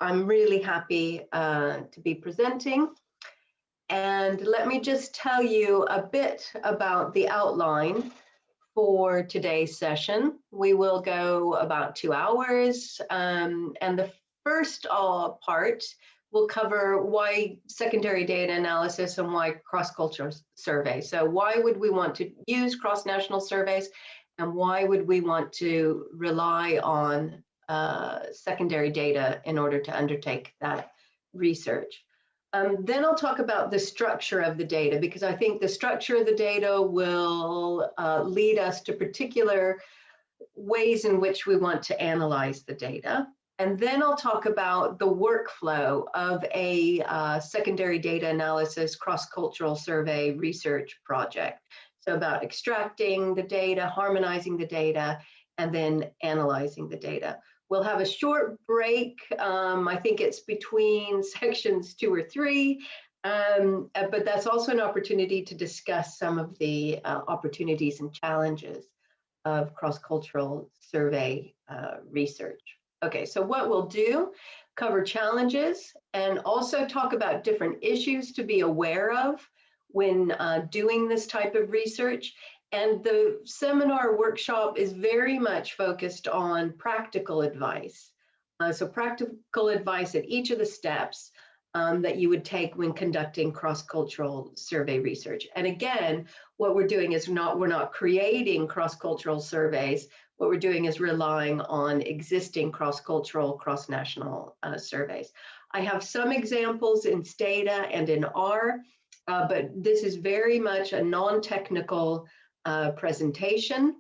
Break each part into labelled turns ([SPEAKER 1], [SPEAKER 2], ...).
[SPEAKER 1] I'm really happy to be presenting. And let me just tell you a bit about the outline for today's session. We will go about 2 hours, and the first part will cover why secondary data analysis and why cross-cultural surveys. So why would we want to use cross-national surveys, and why would we want to rely on secondary data in order to undertake that research? Then I'll talk about the structure of the data, because I think the structure of the data will lead us to particular ways in which we want to analyze the data. And then I'll talk about the workflow of a secondary data analysis cross-cultural survey research project. So about extracting the data, harmonizing the data, and then analyzing the data. We'll have a short break. I think it's between sections 2 or 3, but that's also an opportunity to discuss some of the opportunities and challenges of cross-cultural survey research. Okay, so what we'll do, cover challenges and also talk about different issues to be aware of when doing this type of research. And the seminar workshop is very much focused on practical advice. So practical advice at each of the steps that you would take when conducting cross-cultural survey research. And again, what we're doing is we're not creating cross-cultural surveys. What we're doing is relying on existing cross-cultural, cross-national surveys. I have some examples in Stata and in R, but this is very much a non-technical presentation.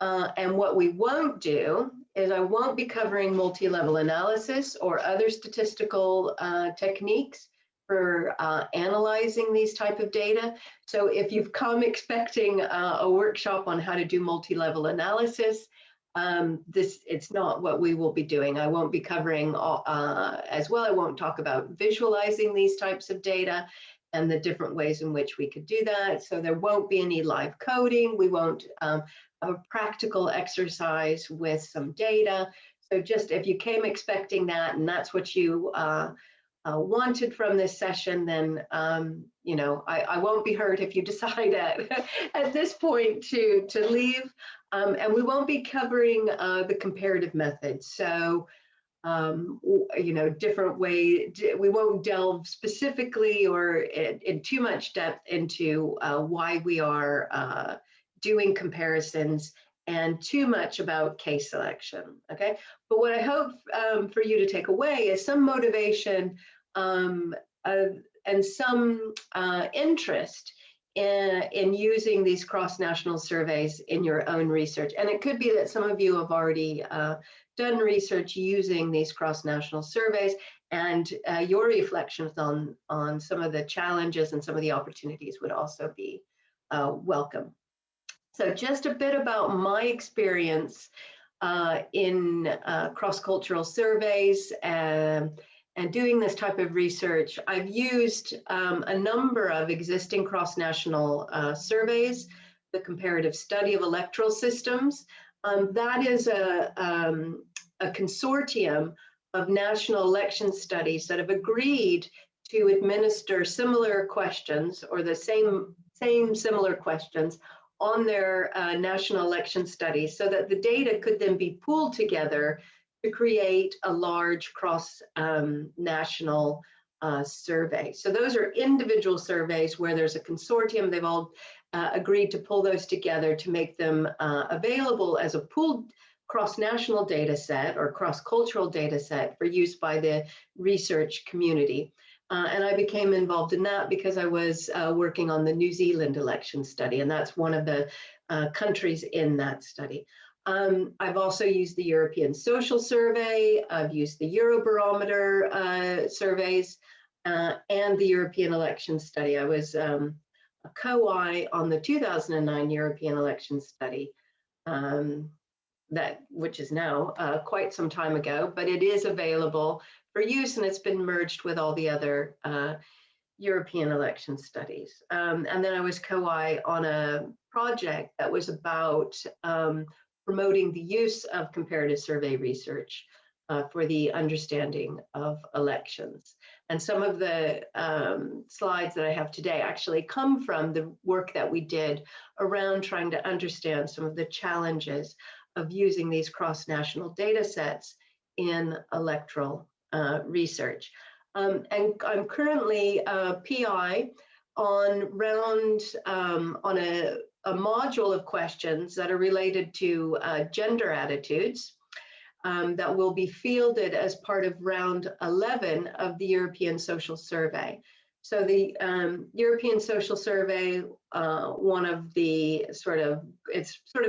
[SPEAKER 1] And what we won't do is I won't be covering multi-level analysis or other statistical techniques for analyzing these type of data. So if you've come expecting a workshop on how to do multi-level analysis, it's not what we will be doing. I won't be covering as well. I won't talk about visualizing these types of data and the different ways in which we could do that. So there won't be any live coding. We won't have a practical exercise with some data. So just if you came expecting that and that's what you wanted from this session, then you know, I won't be hurt if you decide at this point to leave. And we won't be covering the comparative method. So you know, different way, we won't delve specifically or in too much depth into why we are doing comparisons and too much about case selection, okay? But what I hope for you to take away is some motivation and some interest in using these cross-national surveys in your own research. And it could be that some of you have already done research using these cross-national surveys, and your reflections on some of the challenges and some of the opportunities would also be welcome. So just a bit about my experience in cross-cultural surveys and doing this type of research. I've used a number of existing cross-national surveys, the comparative study of electoral systems. That is a consortium of national election studies that have agreed to administer similar questions or the same similar questions on their national election studies so that the data could then be pooled together to create a large cross-national survey. So those are individual surveys where there's a consortium. They've all agreed to pull those together to make them available as a pooled cross-national data set or cross-cultural data set for use by the research community. And I became involved in that because I was working on the New Zealand election study, and that's one of the countries in that study. I've also used the European Social Survey, I've used the Eurobarometer surveys, and the European election study. I was a co-I on the 2009 European election study, which is now quite some time ago, but it is available for use, and it's been merged with all the other European election studies. And then I was co-I on a project that was about promoting the use of comparative survey research for the understanding of elections. And some of the slides that I have today actually come from the work that we did around trying to understand some of the challenges of using these cross-national data sets in electoral research. And I'm currently a PI on a module of questions that are related to gender attitudes that will be fielded as part of round 11 of the European Social Survey. So the European Social Survey, one of the it's sort of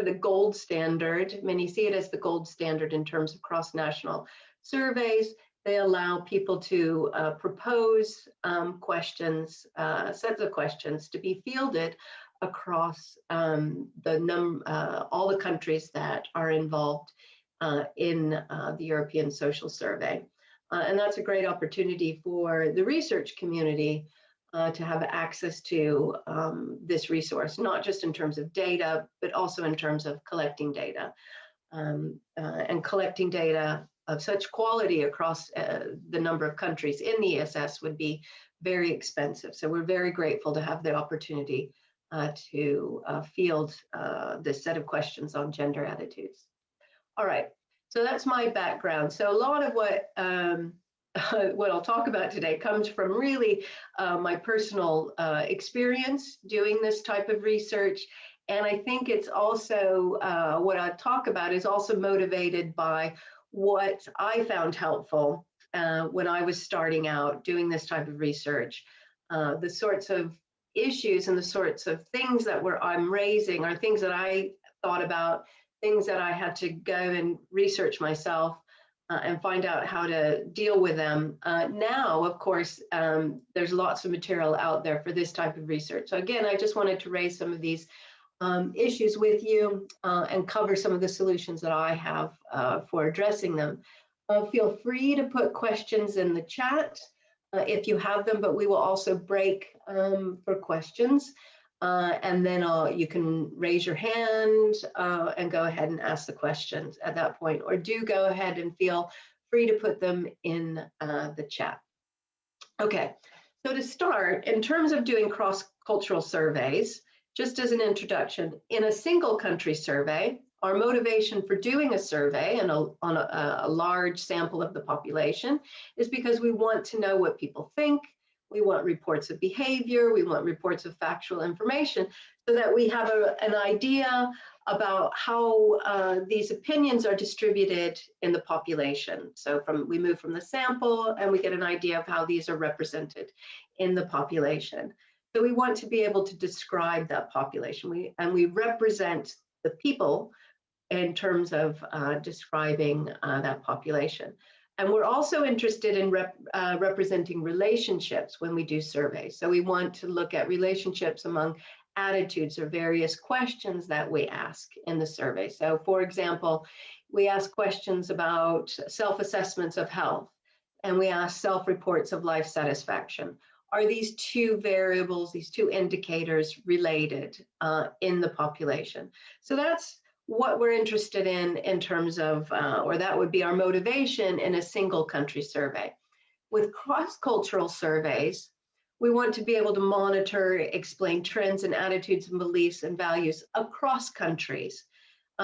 [SPEAKER 1] the gold standard. Many see it as the gold standard in terms of cross-national surveys. They allow people to propose questions, sets of questions to be fielded across all the countries that are involved in the European Social Survey. And that's a great opportunity for the research community to have access to this resource, not just in terms of data, but also in terms of collecting data. And collecting data of such quality across the number of countries in the ESS would be very expensive. So we're very grateful to have the opportunity to field this set of questions on gender attitudes. All right, so that's my background. So a lot of what I'll talk about today comes from really my personal experience doing this type of research. And I think it's also, what I talk about is also motivated by what I found helpful when I was starting out doing this type of research. The sorts of issues and the sorts of things that I'm raising are things that I thought about, things that I had to go and research myself and find out how to deal with them. Now, of course, there's lots of material out there for this type of research. So again, I just wanted to raise some of these issues with you and cover some of the solutions that I have for addressing them. Feel free to put questions in the chat if you have them, but we will also break for questions. And then you can raise your hand and go ahead and ask the questions at that point, or do go ahead and feel free to put them in the chat. Okay, so to start, in terms of doing cross-cultural surveys, just as an introduction, in a single country survey, our motivation for doing a survey and on a large sample of the population is because we want to know what people think. We want reports of behavior. We want reports of factual information so that we have an idea about how these opinions are distributed in the population. So we move from the sample and we get an idea of how these are represented in the population. So we want to be able to describe that population. We represent the people in terms of describing that population. And we're also interested in representing relationships when we do surveys. So we want to look at relationships among attitudes or various questions that we ask in the survey. So for example, we ask questions about self-assessments of health, and we ask self-reports of life satisfaction. Are these two variables, these two indicators related in the population? So that's what we're interested in terms of, or that would be our motivation in a single country survey. With cross-cultural surveys, we want to be able to monitor, explain trends and attitudes and beliefs and values across countries.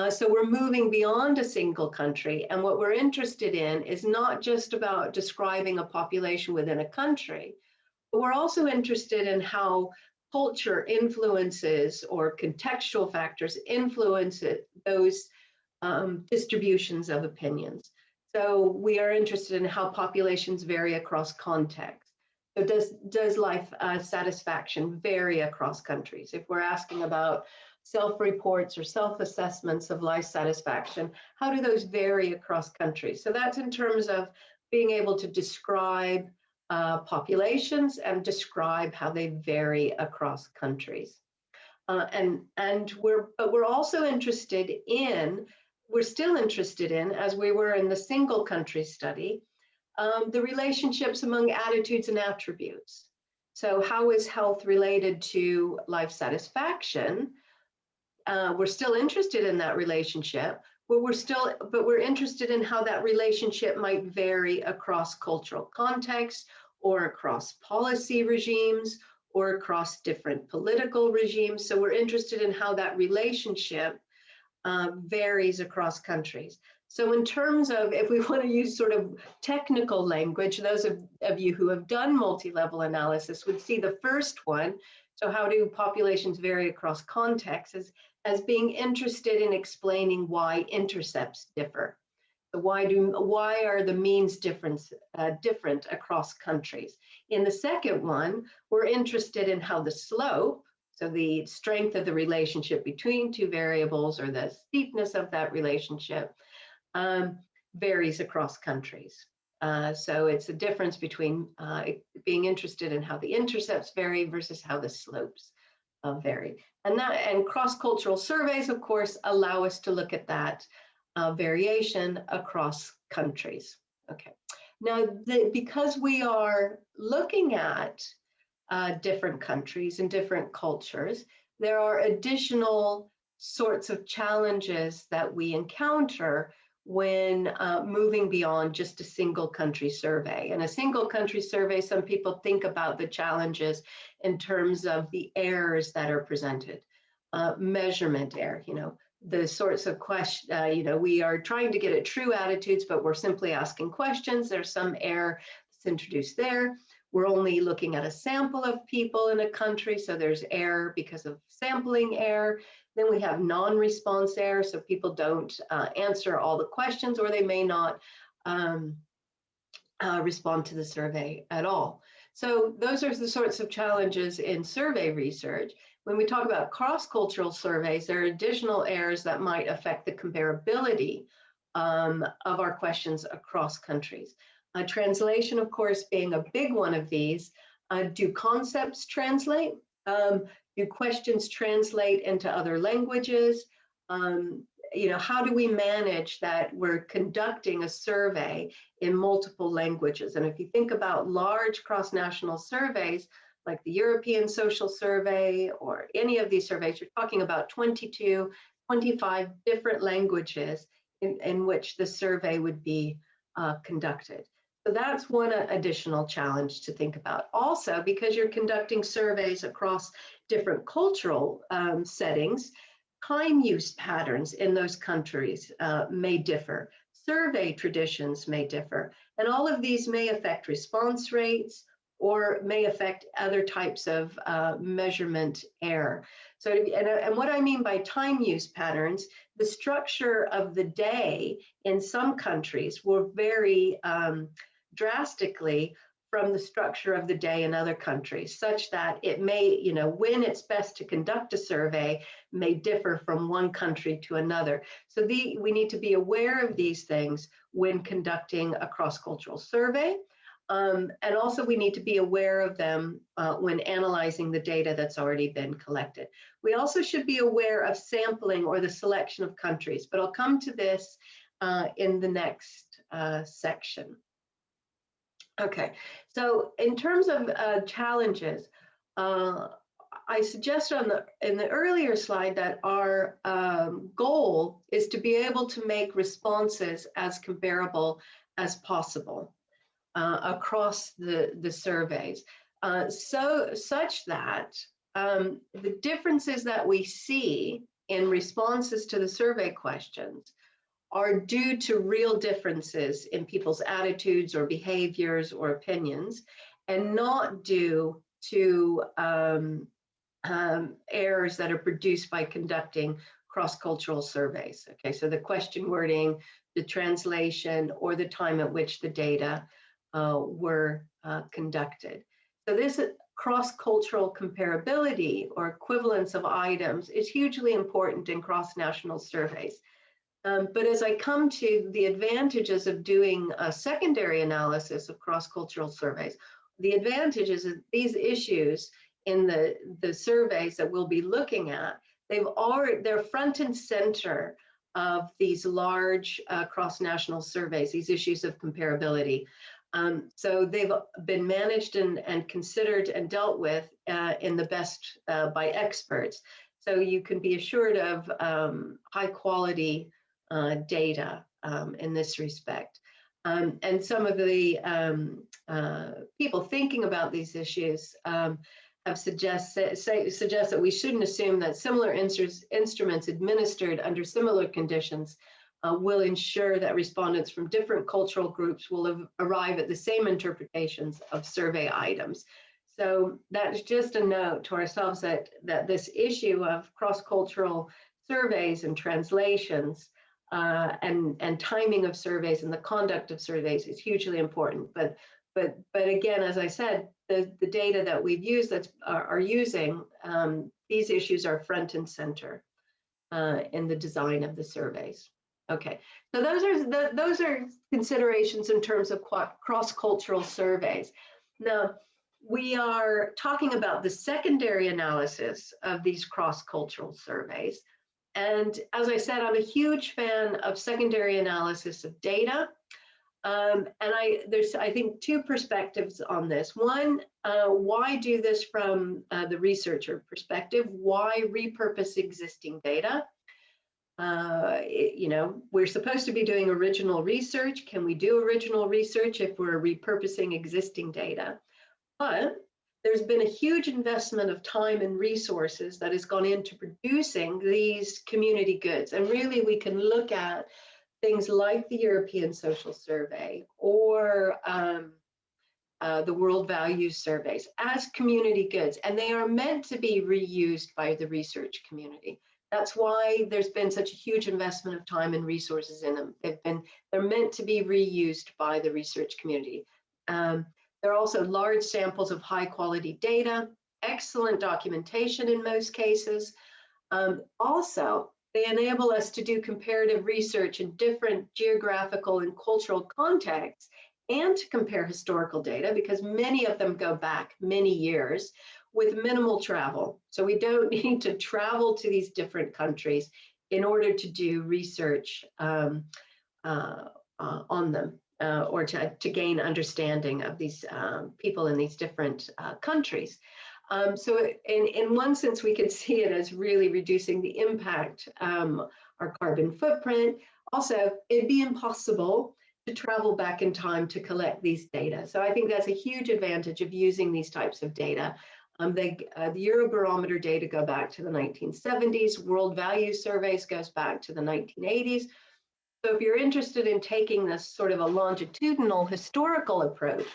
[SPEAKER 1] So we're moving beyond a single country, and what we're interested in is not just about describing a population within a country, but we're also interested in how culture influences or contextual factors influence those distributions of opinions. So we are interested in how populations vary across context. So does life satisfaction vary across countries? If we're asking about self-reports or self-assessments of life satisfaction, how do those vary across countries? So that's in terms of being able to describe populations and describe how they vary across countries. But we're also interested in, we're still interested in, as we were in the single country study, the relationships among attitudes and attributes. So how is health related to life satisfaction? We're still interested in that relationship, but we're interested in how that relationship might vary across cultural contexts or across policy regimes or across different political regimes. So we're interested in how that relationship varies across countries. So in terms of, if we want to use sort of technical language, those of you who have done multi-level analysis would see the first one. So how do populations vary across contexts, as being interested in explaining why intercepts differ. So why are the means different across countries? In the second one, we're interested in how the slope, so the strength of the relationship between two variables or the steepness of that relationship, varies across countries. So it's a difference between being interested in how the intercepts vary versus how the slopes vary. And cross-cultural surveys, of course, allow us to look at that variation across countries. Okay. Now, because we are looking at different countries and different cultures, there are additional sorts of challenges that we encounter when moving beyond just a single country survey. And a single country survey, some people think about the challenges in terms of the errors that are presented. Measurement error, the sorts of questions, we are trying to get at true attitudes, but we're simply asking questions. There's some error that's introduced there. We're only looking at a sample of people in a country, so there's error because of sampling error. Then we have non-response error, so people don't answer all the questions, or they may not respond to the survey at all. So those are the sorts of challenges in survey research. When we talk about cross-cultural surveys, there are additional errors that might affect the comparability of our questions across countries. Translation, of course, being a big one of these. Do concepts translate? Do questions translate into other languages? How do we manage that we're conducting a survey in multiple languages? And if you think about large cross-national surveys, like the European Social Survey or any of these surveys, you're talking about 22, 25 different languages in which the survey would be conducted. So that's one additional challenge to think about. Also, because you're conducting surveys across different cultural settings, time use patterns in those countries may differ. Survey traditions may differ. And all of these may affect response rates or may affect other types of measurement error. So, and what I mean by time use patterns, the structure of the day in some countries will vary drastically from the structure of the day in other countries, such that it may, when it's best to conduct a survey may differ from one country to another. So we need to be aware of these things when conducting a cross-cultural survey. And also we need to be aware of them when analyzing the data that's already been collected. We also should be aware of sampling or the selection of countries, but I'll come to this in the next section. Okay, so in terms of challenges, I suggested in the earlier slide that our goal is to be able to make responses as comparable as possible across the surveys, such that the differences that we see in responses to the survey questions are due to real differences in people's attitudes or behaviors or opinions, and not due to errors that are produced by conducting cross-cultural surveys. Okay, so the question wording, the translation, or the time at which the data were conducted. So this cross-cultural comparability or equivalence of items is hugely important in cross-national surveys. But as I come to the advantages of doing a secondary analysis of cross-cultural surveys, the advantages of these issues in the surveys that we'll be looking at, they're front and center of these large cross-national surveys, these issues of comparability. So they've been managed and considered and dealt with in the best by experts. So you can be assured of high quality data in this respect. And some of the people thinking about these issues have suggest that we shouldn't assume that similar instruments administered under similar conditions will ensure that respondents from different cultural groups will arrive at the same interpretations of survey items. So that's just a note to ourselves that this issue of cross-cultural surveys and translations and timing of surveys and the conduct of surveys is hugely important. But again, as I said, the data that we've used that are using these issues are front and center in the design of the surveys. Okay, so those are considerations in terms of cross-cultural surveys. Now, we are talking about the secondary analysis of these cross-cultural surveys. And as I said, I'm a huge fan of secondary analysis of data. And there's, I think, two perspectives on this. One, why do this from the researcher perspective? Why repurpose existing data? You know, we're supposed to be doing original research. Can we do original research if we're repurposing existing data? But there's been a huge investment of time and resources that has gone into producing these community goods. And really, we can look at things like the European Social Survey or the World Values Surveys as community goods, and they are meant to be reused by the research community. That's why there's been such a huge investment of time and resources in them. They're meant to be reused by the research community. There are also large samples of high quality data, excellent documentation in most cases. Also, they enable us to do comparative research in different geographical and cultural contexts and to compare historical data because many of them go back many years with minimal travel. So we don't need to travel to these different countries in order to do research on them. Or to gain understanding of these people in these different countries. So in one sense, we could see it as really reducing the impact, our carbon footprint. Also, it'd be impossible to travel back in time to collect these data. So I think that's a huge advantage of using these types of data. The Eurobarometer data go back to the 1970s. World Values Surveys goes back to the 1980s. So if you're interested in taking this sort of a longitudinal historical approach,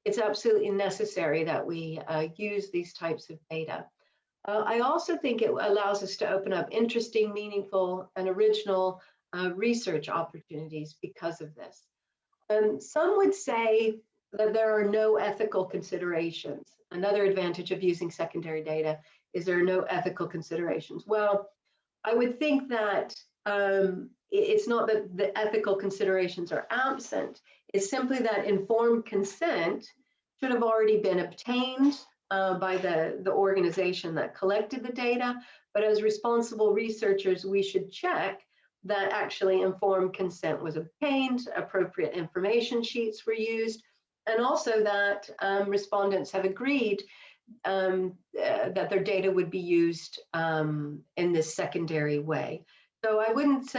[SPEAKER 1] it's absolutely necessary that we use these types of data. I also think it allows us to open up interesting, meaningful, and original research opportunities because of this. Some would say that there are no ethical considerations. Another advantage of using secondary data is there are no ethical considerations. Well, I would think that it's not that the ethical considerations are absent, it's simply that informed consent should have already been obtained by the organization that collected the data, but as responsible researchers, we should check that actually informed consent was obtained, appropriate information sheets were used, and also that respondents have agreed that their data would be used in this secondary way. So I wouldn't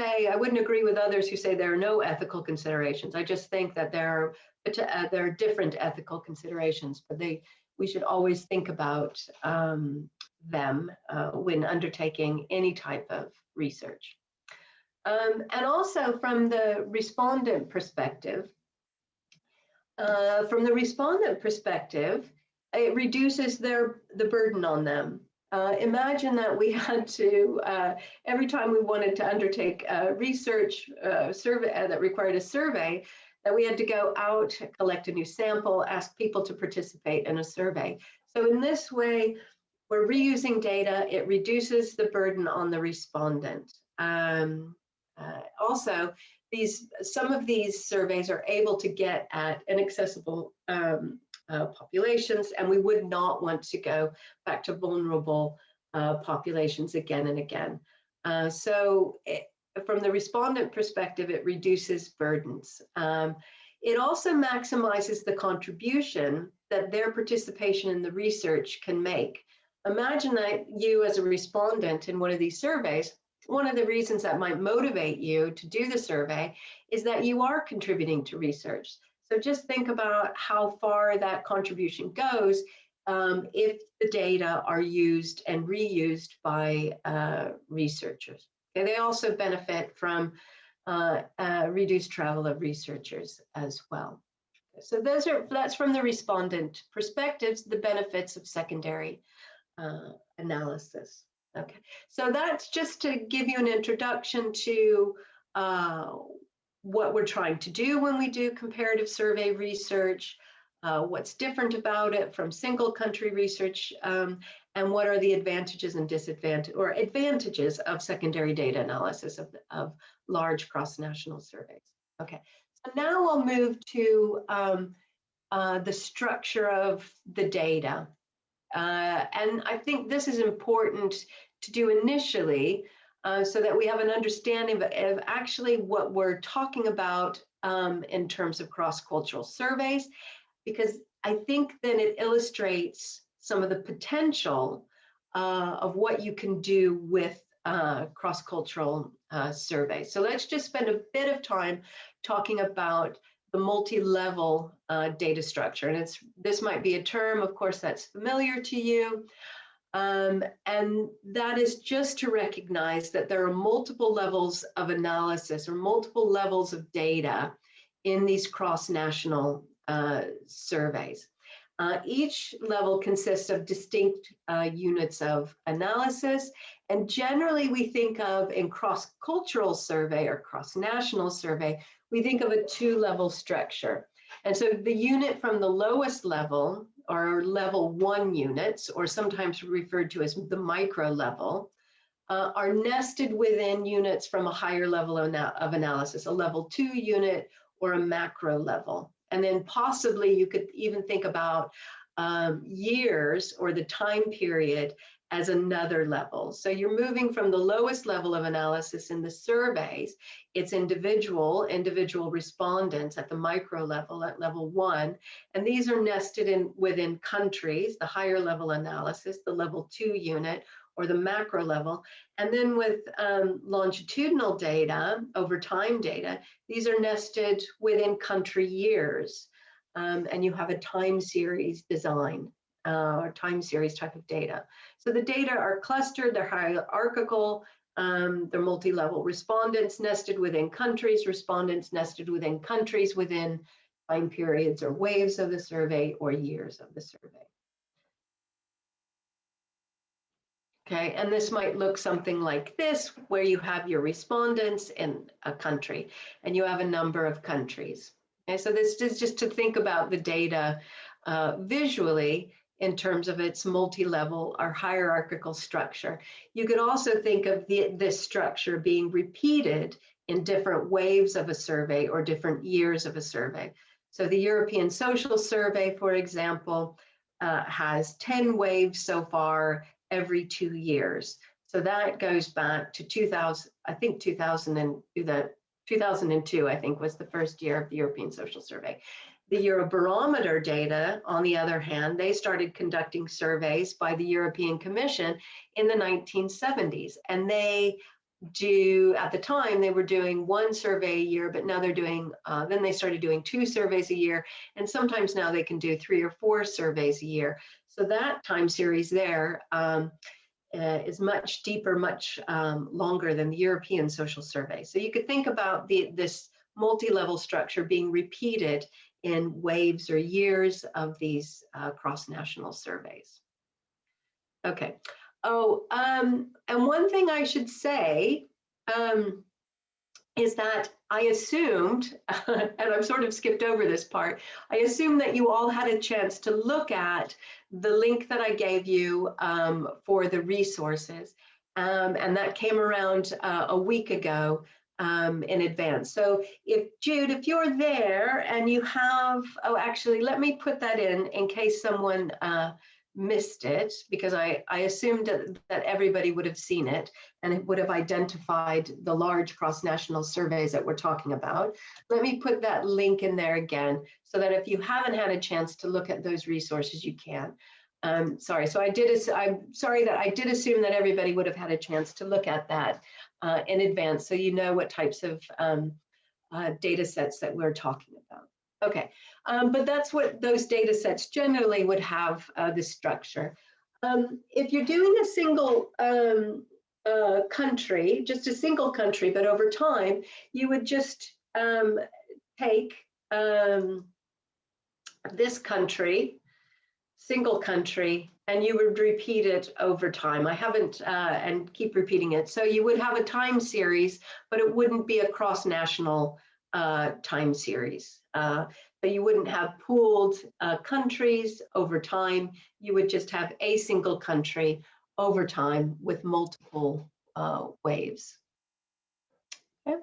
[SPEAKER 1] agree with others who say there are no ethical considerations. I just think that there are different ethical considerations, but we should always think about them when undertaking any type of research. And also from the respondent perspective, it reduces the burden on them. Imagine that we had to, every time we wanted to undertake a research survey that required a survey, that we had to go out, collect a new sample, ask people to participate in a survey. So in this way, we're reusing data, it reduces the burden on the respondent. Also, some of these surveys are able to get at inaccessible populations, and we would not want to go back to vulnerable populations again and again. From the respondent perspective, it reduces burdens. It also maximizes the contribution that their participation in the research can make. Imagine that you as a respondent in one of these surveys one of the reasons that might motivate you to do the survey is that you are contributing to research. So just think about how far that contribution goes if the data are used and reused by researchers. Okay, they also benefit from reduced travel of researchers as well. So that's from the respondent perspectives, the benefits of secondary analysis. Okay, so that's just to give you an introduction to what we're trying to do when we do comparative survey research, what's different about it from single country research, and what are the advantages and disadvantages or advantages of secondary data analysis of large cross-national surveys. Okay, so now we'll move to the structure of the data. And I think this is important to do initially so that we have an understanding of actually what we're talking about in terms of cross-cultural surveys, because I think then it illustrates some of the potential of what you can do with cross-cultural surveys. So let's just spend a bit of time talking about the multi-level data structure. And this might be a term, of course, that's familiar to you. And that is just to recognize that there are multiple levels of analysis or multiple levels of data in these cross-national surveys. Each level consists of distinct units of analysis, and generally we think of in cross-cultural survey or cross-national survey, we think of a two-level structure. And so the unit from the lowest level, or level 1 units, or sometimes referred to as the micro level, are nested within units from a higher level of analysis, a level 2 unit or a macro level. And then possibly you could even think about years or the time period as another level. So you're moving from the lowest level of analysis in the surveys, it's individual respondents at the micro level, at level 1, and these are nested within countries, the higher level analysis, the level 2 unit, or the macro level. And then with longitudinal data, over time data, these are nested within country years. And you have a time series design or time series type of data. So the data are clustered, they're hierarchical, they're multi-level respondents nested within countries, respondents nested within countries within time periods or waves of the survey or years of the survey. Okay, and this might look something like this, where you have your respondents in a country and you have a number of countries. Okay, so this is just to think about the data visually in terms of its multi-level or hierarchical structure. You could also think of this structure being repeated in different waves of a survey or different years of a survey. So the European Social Survey, for example, has 10 waves so far every 2 years. So that goes back to 2000, I think 2002, I think, was the first year of the European Social Survey. The Eurobarometer data, on the other hand, they started conducting surveys by the European Commission in the 1970s. And they do, at the time, they were doing 1 survey a year, but now they're doing, then they started doing 2 surveys a year. And sometimes now they can do 3 or 4 surveys a year. So that time series there is much deeper, much longer than the European Social Survey. So you could think about this multi-level structure being repeated in waves or years of these cross-national surveys. Okay. Oh, and one thing I should say is that I assumed, and I've sort of skipped over this part, I assumed that you all had a chance to look at the link that I gave you for the resources, and that came around a week ago in advance. So Jude, if you're there and you have, oh, actually, let me put that in case someone missed it, because I assumed that everybody would have seen it and it would have identified the large cross-national surveys that we're talking about. Let me put that link in there again so that if you haven't had a chance to look at those resources, you can. Sorry, so I'm sorry that I did assume that everybody would have had a chance to look at that in advance, so you know what types of data sets that we're talking about. Okay, but that's what those data sets generally would have the structure. If you're doing a single country, just a single country, but over time, you would just take this country, single country, and you would repeat it over time. I haven't, and keep repeating it. So you would have a time series, but it wouldn't be a cross-national time series. But you wouldn't have pooled countries over time. You would just have a single country over time with multiple waves. Okay.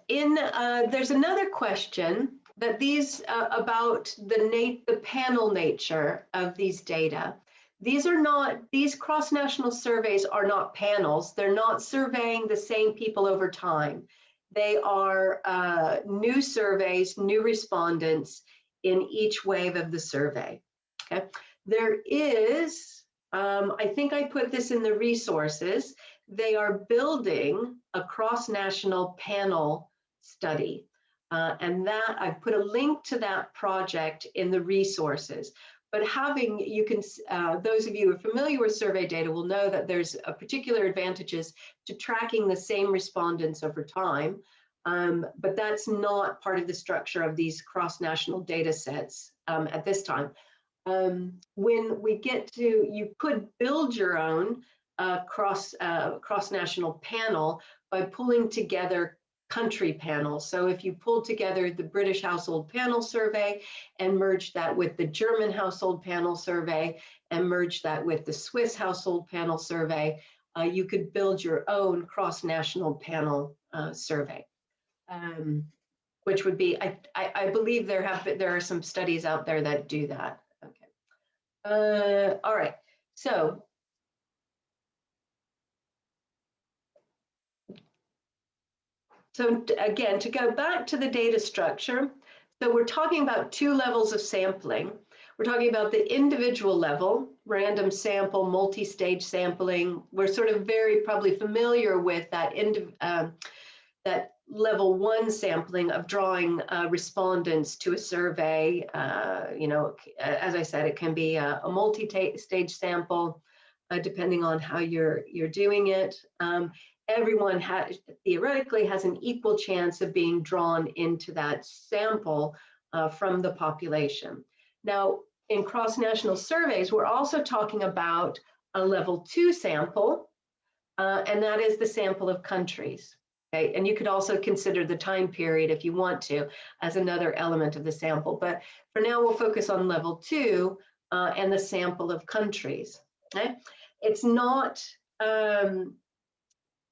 [SPEAKER 1] There's another question that these about the panel nature of these data. These cross-national surveys are not panels. They're not surveying the same people over time. They are new surveys, new respondents in each wave of the survey. Okay. There is, I think I put this in the resources, they are building a cross-national panel study. And that I've put a link to that project in the resources. But those of you who are familiar with survey data will know that there's a particular advantages to tracking the same respondents over time. But that's not part of the structure of these cross-national data sets at this time. When we get to, you could build your own cross-national panel by pulling together country panels. So if you pulled together the British Household Panel Survey and merged that with the German Household Panel Survey and merged that with the Swiss Household Panel Survey, you could build your own cross-national panel survey, which would be, I believe there are some studies out there that do that. Okay. All right. So again, to go back to the data structure, so we're talking about two levels of sampling. We're talking about the individual level, random sample, multi-stage sampling. We're sort of very probably familiar with that, that level 1 sampling of drawing respondents to a survey. You know, as I said, it can be a multi-stage sample, depending on how you're doing it. Everyone theoretically has an equal chance of being drawn into that sample from the population. Now, in cross-national surveys, we're also talking about a level 2 sample, and that is the sample of countries. Okay, and you could also consider the time period if you want to as another element of the sample. But for now, we'll focus on level 2 and the sample of countries. Okay, it's not.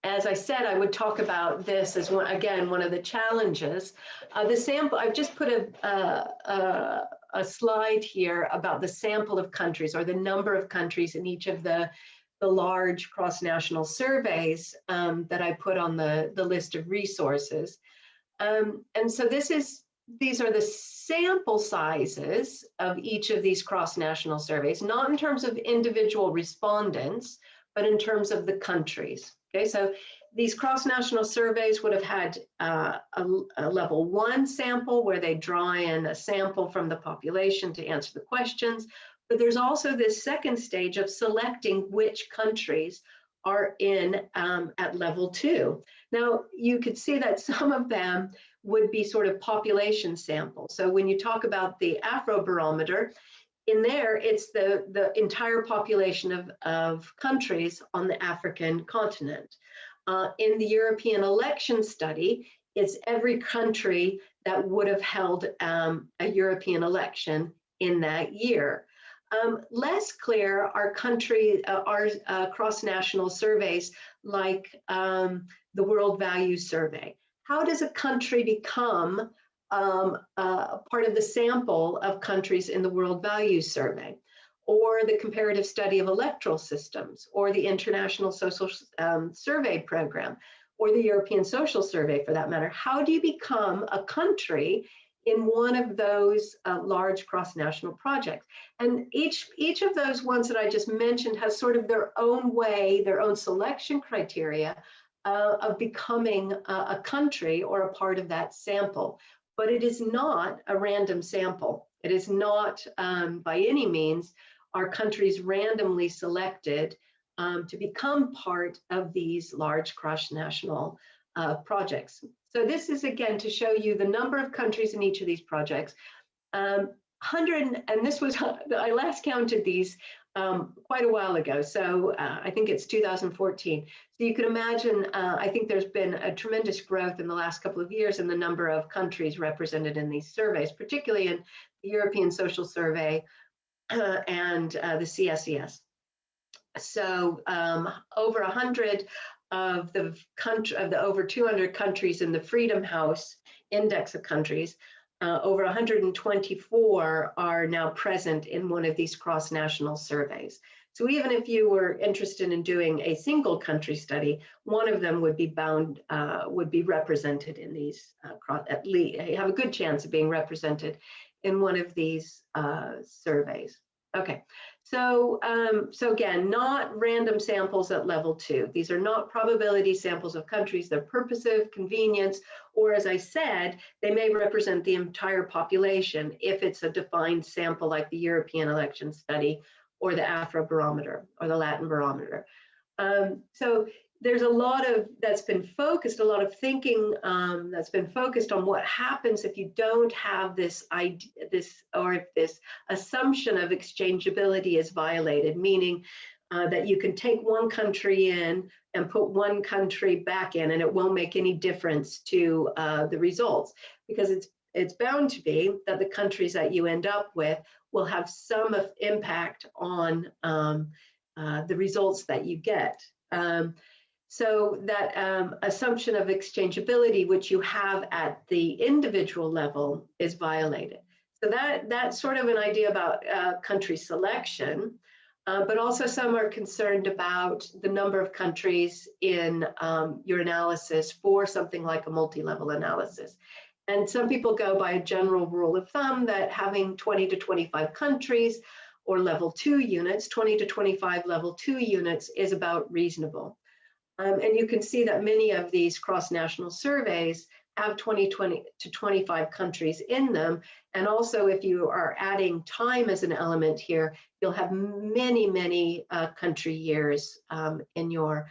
[SPEAKER 1] As I said, I would talk about this as one of the challenges. The sample, I've just put a slide here about the sample of countries or the number of countries in each of the large cross-national surveys that I put on the list of resources. And so these are the sample sizes of each of these cross-national surveys, not in terms of individual respondents, but in terms of the countries. Okay, so these cross-national surveys would have had a level 1 sample where they draw in a sample from the population to answer the questions. But there's also this second stage of selecting which countries are in at level 2. Now, you could see that some of them would be sort of population samples. So when you talk about the Afrobarometer, in there, it's the entire population of countries on the African continent. In the European election study, it's every country that would have held a European election in that year. Less clear are cross-national surveys like the World Values Survey. How does a country become part of the sample of countries in the World Values Survey, or the comparative study of electoral systems, or the International Social Survey Program, or the European Social Survey for that matter? How do you become a country in one of those large cross-national projects. And each of those ones that I just mentioned has sort of their own way, their own selection criteria of becoming a country or a part of that sample. But it is not a random sample. It is not by any means are countries randomly selected to become part of these large cross-national projects. So this is, again, to show you the number of countries in each of these projects. 100, and this was, I last counted these quite a while ago, so I think it's 2014. So you can imagine, I think there's been a tremendous growth in the last couple of years in the number of countries represented in these surveys, particularly in the European Social Survey and the CSES. So over 100 of the over 200 countries in the Freedom House Index of Countries, over 124 are now present in one of these cross-national surveys. So even if you were interested in doing a single country study, one of them would be would be represented in these, at least have a good chance of being represented in one of these surveys. Okay, so again, not random samples at level 2. These are not probability samples of countries. They're purposive, convenience, or as I said, they may represent the entire population if it's a defined sample like the European election study or the Afrobarometer or the Latin barometer. So there's a lot of that's been focused, a lot of thinking that's been focused on what happens if you don't have this idea, or if this assumption of exchangeability is violated, meaning that you can take one country in and put one country back in, and it won't make any difference to the results, because it's bound to be that the countries that you end up with will have some impact on the results that you get. So that assumption of exchangeability, which you have at the individual level, is violated. So that's sort of an idea about country selection, but also some are concerned about the number of countries in your analysis for something like a multi-level analysis. And some people go by a general rule of thumb that having 20 to 25 countries or level 2 units, 20 to 25 level 2 units is about reasonable. And you can see that many of these cross-national surveys have 20 to 25 countries in them. And also, if you are adding time as an element here, you'll have many, many country years in your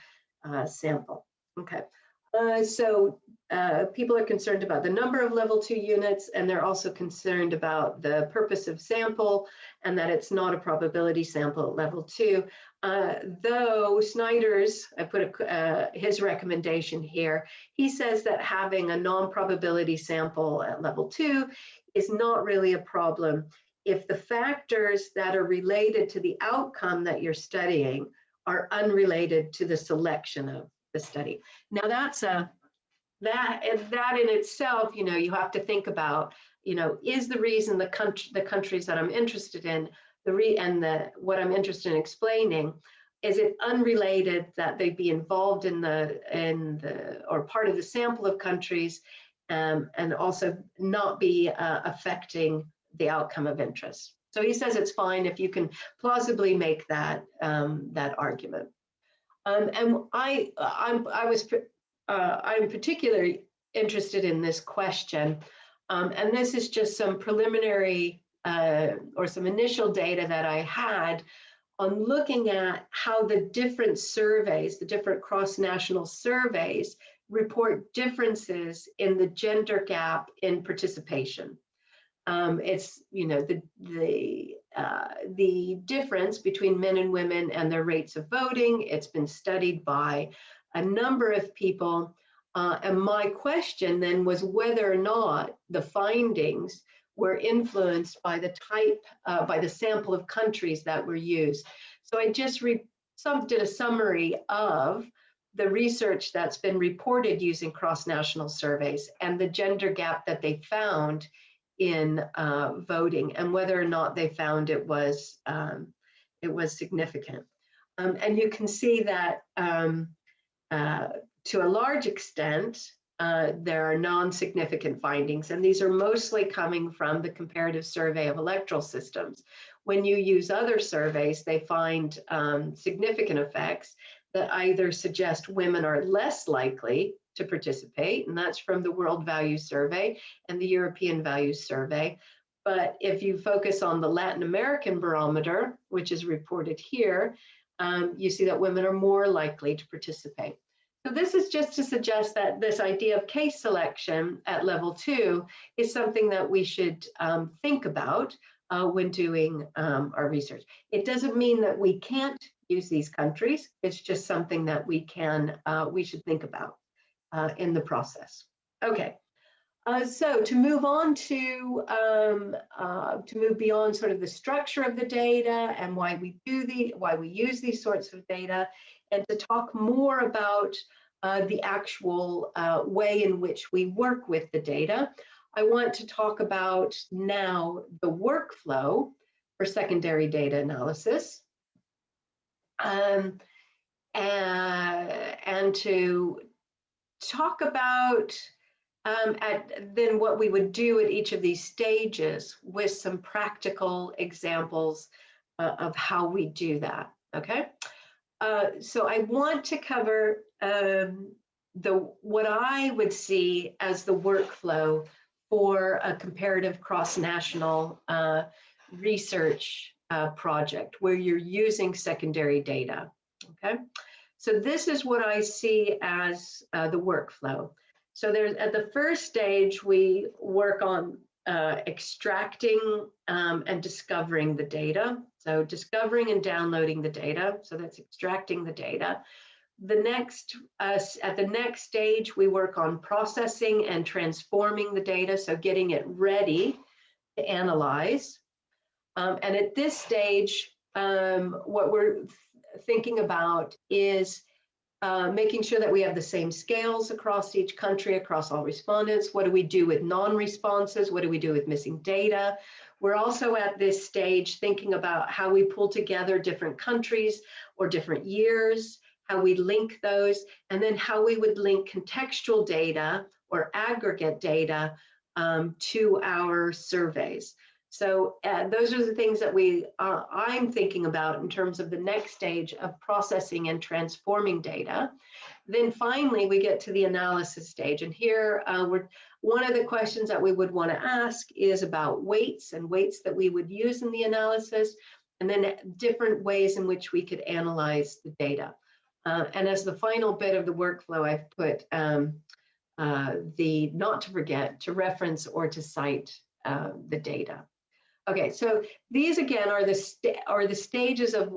[SPEAKER 1] sample. Okay. So people are concerned about the number of level 2 units, and they're also concerned about the purpose of sample and that it's not a probability sample at level 2. Though Snyder's, I put his recommendation here, he says that having a non-probability sample at level 2 is not really a problem if the factors that are related to the outcome that you're studying are unrelated to the selection of the study. Now that's that in itself, you know, you have to think about, you know, is the reason the countries that I'm interested in, what I'm interested in explaining, is it unrelated that they be involved in the or part of the sample of countries, and also not be affecting the outcome of interest. So he says it's fine if you can plausibly make that that argument. And I'm particularly interested in this question, and this is just some preliminary or some initial data that I had on looking at how the different surveys, the different cross-national surveys, report differences in the gender gap in participation. It's, you know, the difference between men and women and their rates of voting. It's been studied by a number of people. And my question then was whether or not the findings were influenced by the type, by the sample of countries that were used. So I just did a summary of the research that's been reported using cross-national surveys and the gender gap that they found in voting, and whether or not they found it was significant. And you can see that to a large extent, there are non-significant findings, and these are mostly coming from the comparative survey of electoral systems. When you use other surveys, they find significant effects that either suggest women are less likely to participate, and that's from the World Values Survey and the European Values Survey. But if you focus on the Latin American barometer, which is reported here, you see that women are more likely to participate. So this is just to suggest that this idea of case selection at level 2 is something that we should think about when doing our research. It doesn't mean that we can't use these countries. It's just something that we should think about in the process. Okay. So to move on to move beyond sort of the structure of the data and why we use these sorts of data, and to talk more about the actual way in which we work with the data, I want to talk about now the workflow for secondary data analysis, and to talk about then what we would do at each of these stages with some practical examples of how we do that, okay? So I want to cover what I would see as the workflow for a comparative cross-national research project where you're using secondary data, okay? So this is what I see as the workflow. So there's, at the first stage, we work on extracting and discovering the data. So discovering and downloading the data. So that's extracting the data. The next, at the next stage, we work on processing and transforming the data. So getting it ready to analyze. And at this stage, what we're thinking about is making sure that we have the same scales across each country, across all respondents. What do we do with non-responses? What do we do with missing data? We're also at this stage thinking about how we pull together different countries or different years, how we link those, and then how we would link contextual data or aggregate data to our surveys. So those are the things that I'm thinking about in terms of the next stage of processing and transforming data. Then finally, we get to the analysis stage. And here, one of the questions that we would want to ask is about weights and weights that we would use in the analysis, and then different ways in which we could analyze the data. And as the final bit of the workflow, I've put the not to forget to reference or to cite the data. Okay, so these again are the stages of,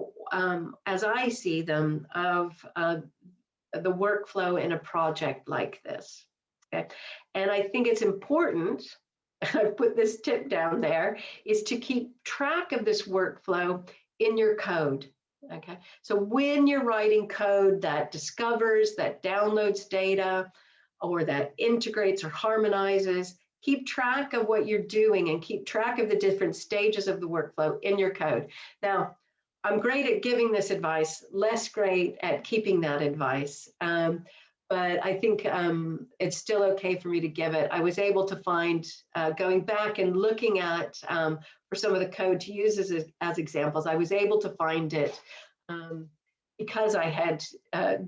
[SPEAKER 1] as I see them, of the workflow in a project like this. Okay, and I think it's important, I've put this tip down there, is to keep track of this workflow in your code. Okay, so when you're writing code that discovers, that downloads data, or that integrates or harmonizes, keep track of what you're doing and keep track of the different stages of the workflow in your code. Now, I'm great at giving this advice, less great at keeping that advice, but I think it's still okay for me to give it. I was able to find, going back and looking at, for some of the code to use as examples, I was able to find it because I had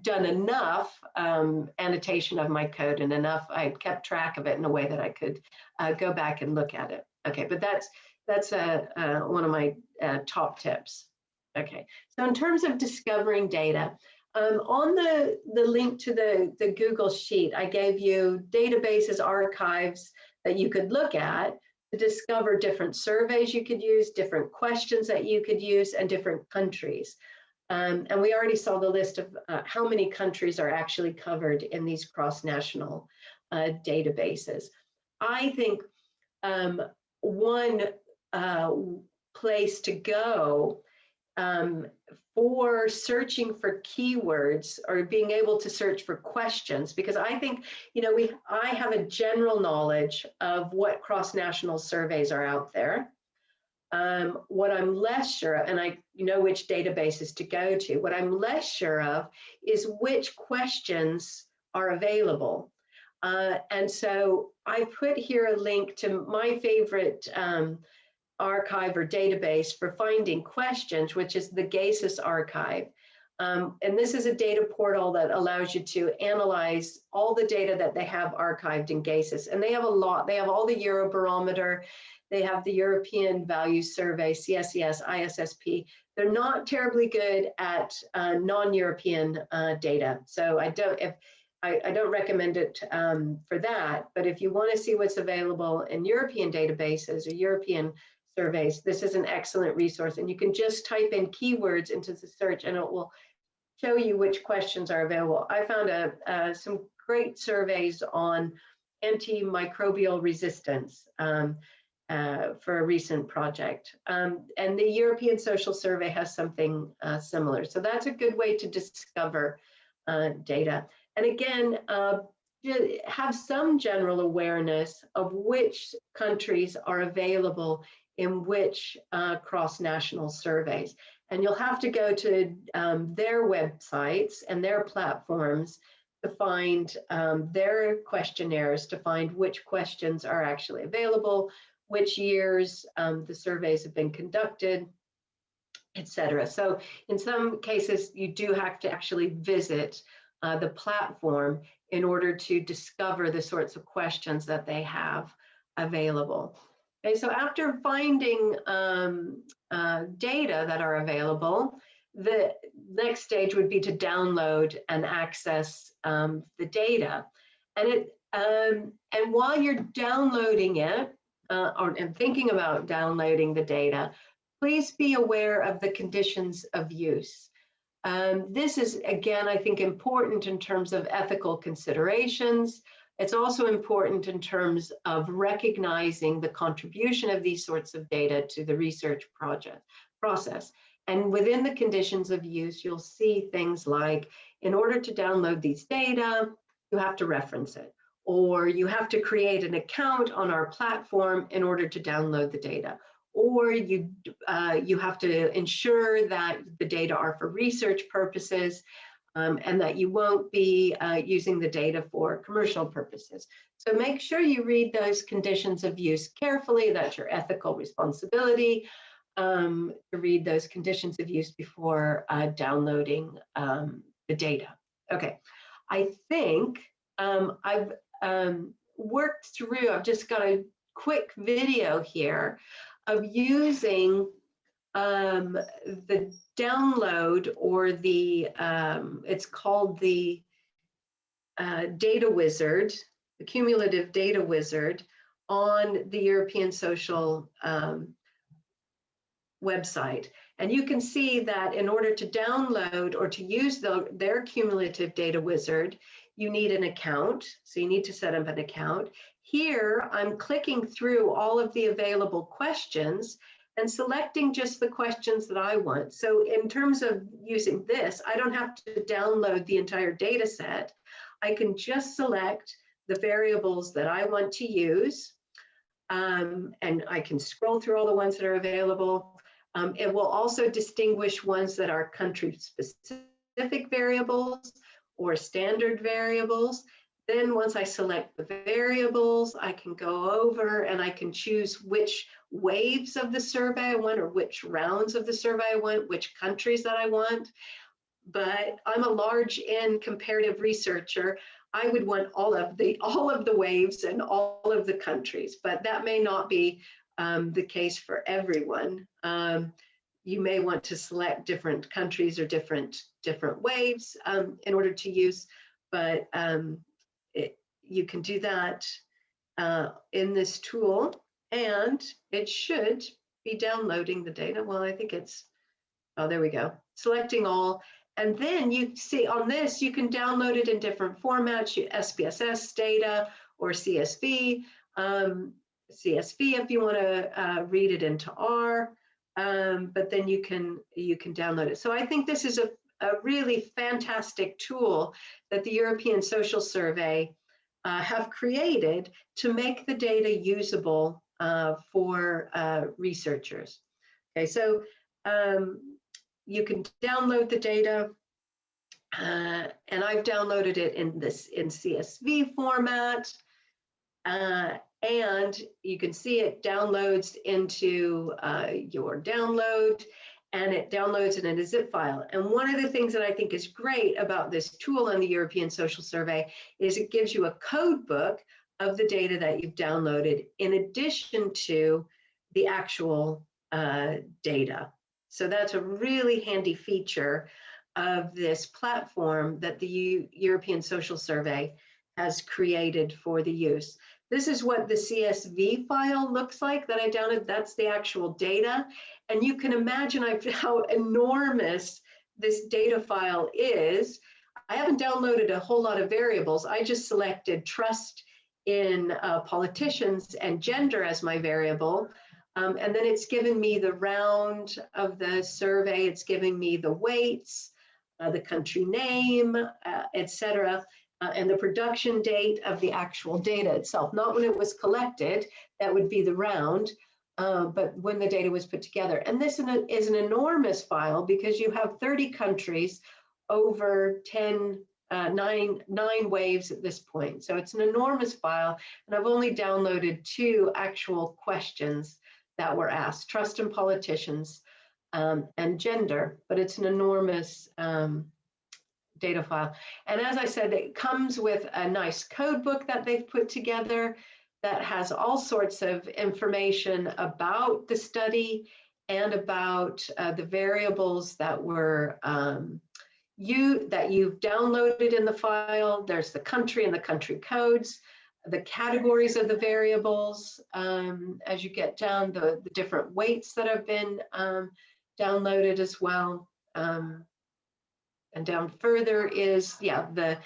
[SPEAKER 1] done enough annotation of my code and enough, I had kept track of it in a way that I could go back and look at it. Okay, but that's one of my top tips. Okay, so in terms of discovering data, on the link to the Google Sheet, I gave you databases, archives that you could look at to discover different surveys you could use, different questions that you could use, and different countries. And we already saw the list of how many countries are actually covered in these cross-national databases. I think one place to go for searching for keywords or being able to search for questions, because I think, you know, I have a general knowledge of what cross-national surveys are out there. What I'm less sure of, and I know which databases to go to, what I'm less sure of is which questions are available. And so I put here a link to my favorite archive or database for finding questions, which is the GASIS archive. And this is a data portal that allows you to analyze all the data that they have archived in GASIS. And they have a lot. They have all the Eurobarometer. They have the European Values Survey, CSES, ISSP. They're not terribly good at non-European data. So I don't recommend it for that. But if you want to see what's available in European databases or European surveys, this is an excellent resource. And you can just type in keywords into the search and it will show you which questions are available. I found some great surveys on antimicrobial resistance for a recent project. And the European Social Survey has something similar. So that's a good way to discover data. And again, have some general awareness of which countries are available in which cross-national surveys. And you'll have to go to their websites and their platforms to find their questionnaires, to find which questions are actually available, which years the surveys have been conducted, etc. So in some cases, you do have to actually visit the platform in order to discover the sorts of questions that they have available. Okay, so after finding data that are available, the next stage would be to download and access the data. And while you're downloading it, and thinking about downloading the data, please be aware of the conditions of use. This is, again, I think, important in terms of ethical considerations. It's also important in terms of recognizing the contribution of these sorts of data to the research process. And within the conditions of use, you'll see things like, in order to download these data, you have to reference it, or you have to create an account on our platform in order to download the data, or you have to ensure that the data are for research purposes, and that you won't be using the data for commercial purposes. So make sure you read those conditions of use carefully. That's your ethical responsibility, to read those conditions of use before downloading the data. Okay, I think I've worked through, I've just got a quick video here of using the download, or the, it's called the data wizard, the cumulative data wizard on the European Social website. And you can see that in order to download or to use their cumulative data wizard, you need an account. So you need to set up an account. Here, I'm clicking through all of the available questions and selecting just the questions that I want. So in terms of using this, I don't have to download the entire data set. I can just select the variables that I want to use, and I can scroll through all the ones that are available. It will also distinguish ones that are country-specific variables or standard variables. Then once I select the variables, I can go over and I can choose which waves of the survey I want, or which rounds of the survey I want, which countries that I want. But I'm a large N comparative researcher. I would want all of the waves and all of the countries, but that may not be the case for everyone. You may want to select different countries or different waves in order to use, but you can do that in this tool, and it should be downloading the data. Well, I think it's, oh, there we go. Selecting all, and then you see on this, you can download it in different formats, SPSS data or CSV. CSV if you want to read it into R, but then you can download it. So I think this is a really fantastic tool that the European Social Survey have created to make the data usable for researchers. Okay, so you can download the data, And I've downloaded it in CSV format. And you can see it downloads into your download, and it downloads it in a zip file. And one of the things that I think is great about this tool on the European Social Survey is it gives you a code book of the data that you've downloaded in addition to the actual data. So that's a really handy feature of this platform that the European Social Survey has created for the use. This is what the CSV file looks like that I downloaded. That's the actual data. And you can imagine how enormous this data file is. I haven't downloaded a whole lot of variables. I just selected trust in politicians and gender as my variable. And then it's given me the round of the survey. It's giving me the weights, the country name, etc. And the production date of the actual data itself, not when it was collected, that would be the round, but when the data was put together. And this is an enormous file because you have 30 countries over 9 waves at this point. So it's an enormous file, and I've only downloaded 2 actual questions that were asked, trust in politicians and gender, but it's an enormous data file. And as I said, it comes with a nice code book that they've put together that has all sorts of information about the study and about the variables that were that you've downloaded in the file. There's the country and the country codes, the categories of the variables as you get down, the different weights that have been downloaded as well. And down further is, the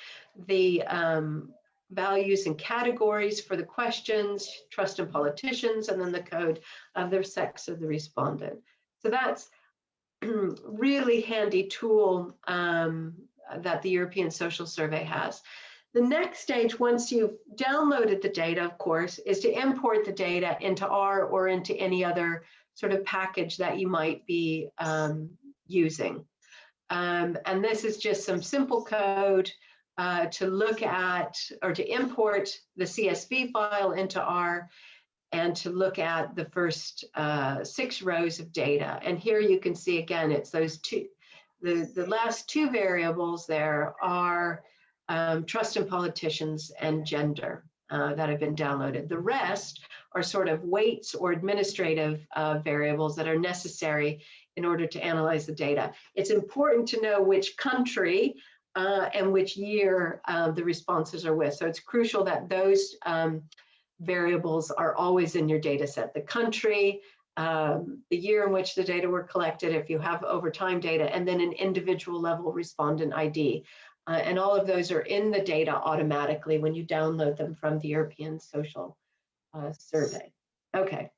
[SPEAKER 1] values and categories for the questions, trust in politicians, and then the code of the sex of the respondent. So that's really handy tool that the European Social Survey has. The next stage, once you've downloaded the data, of course, is to import the data into R or into any other sort of package that you might be using. And this is just some simple code to look at or to import the CSV file into R and to look at the first 6 rows of data. And here you can see again, it's those two, the last 2 variables there are trust in politicians and gender that have been downloaded. The rest are sort of weights or administrative variables that are necessary in order to analyze the data. It's important to know which country and which year the responses are with. So it's crucial that those variables are always in your data set. The country, the year in which the data were collected, if you have over time data, and then an individual level respondent ID. And all of those are in the data automatically when you download them from the European Social Survey. Okay,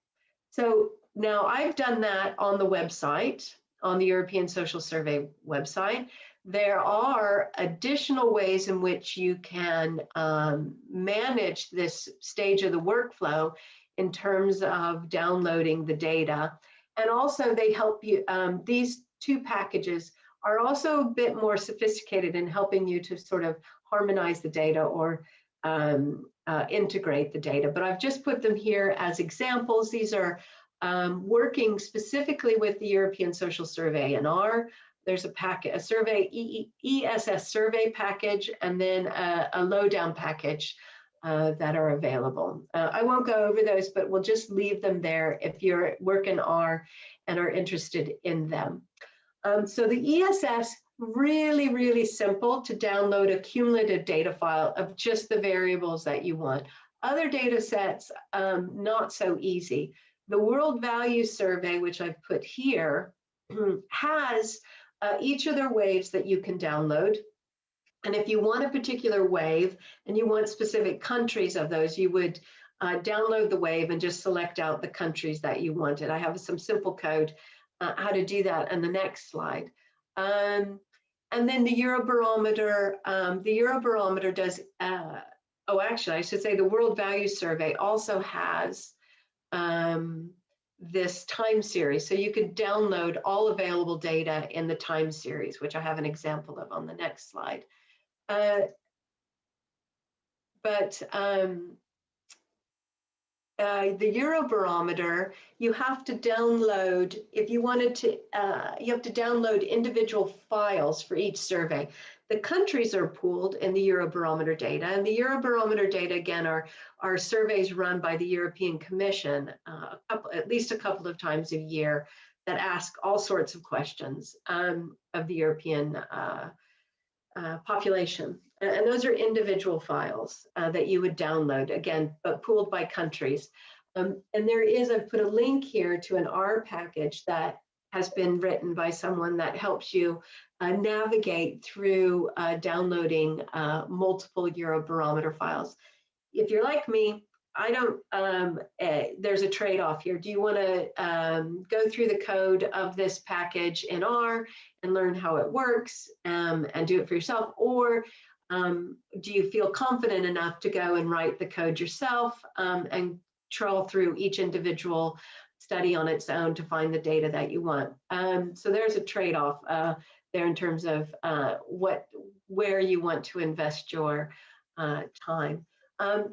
[SPEAKER 1] so now I've done that on the website, on the European Social Survey website. There are additional ways in which you can manage this stage of the workflow in terms of downloading the data. And also they help you, these 2 packages are also a bit more sophisticated in helping you to sort of harmonize the data or integrate the data. But I've just put them here as examples. These are working specifically with the European Social Survey in R. There's a survey, ESS survey package, and then a lowdown package that are available. I won't go over those, but we'll just leave them there if you're working R and are interested in them. So the ESS, really, really simple to download a cumulative data file of just the variables that you want. Other data sets, not so easy. The World Value Survey, which I've put here, has each of their waves that you can download. And if you want a particular wave and you want specific countries of those, you would download the wave and just select out the countries that you wanted. I have some simple code how to do that on the next slide. And then the Eurobarometer, does, actually I should say the World Value Survey also has this time series. So you could download all available data in the time series, which I have an example of on the next slide. The Eurobarometer, you have to download, if you wanted to, you have to download individual files for each survey. The countries are pooled in the Eurobarometer data, and the Eurobarometer data, again, are surveys run by the European Commission at least a couple of times a year that ask all sorts of questions of the European population. And those are individual files that you would download, again, but pooled by countries. And there is, I've put a link here to an R package that has been written by someone that helps you navigate through downloading multiple Eurobarometer files. If you're like me, I don't, there's a trade-off here. Do you want to go through the code of this package in R and learn how it works and do it for yourself? Or do you feel confident enough to go and write the code yourself and trawl through each individual study on its own to find the data that you want? So there's a trade-off there in terms of where you want to invest your time.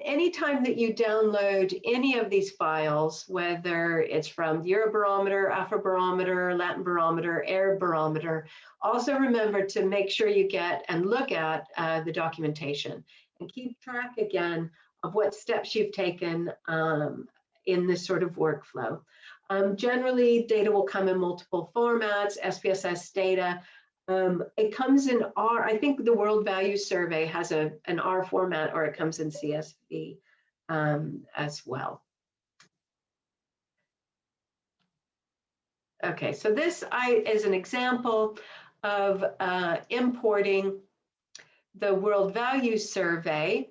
[SPEAKER 1] Anytime that you download any of these files, whether it's from the Eurobarometer, Afrobarometer, Latin Barometer, Arab Barometer, also remember to make sure you get and look at the documentation and keep track again of what steps you've taken in this sort of workflow. Generally, data will come in multiple formats, SPSS data. It comes in R. I think the World Values Survey has an R format, or it comes in CSV as well. Okay, so this is an example of importing the World Values Survey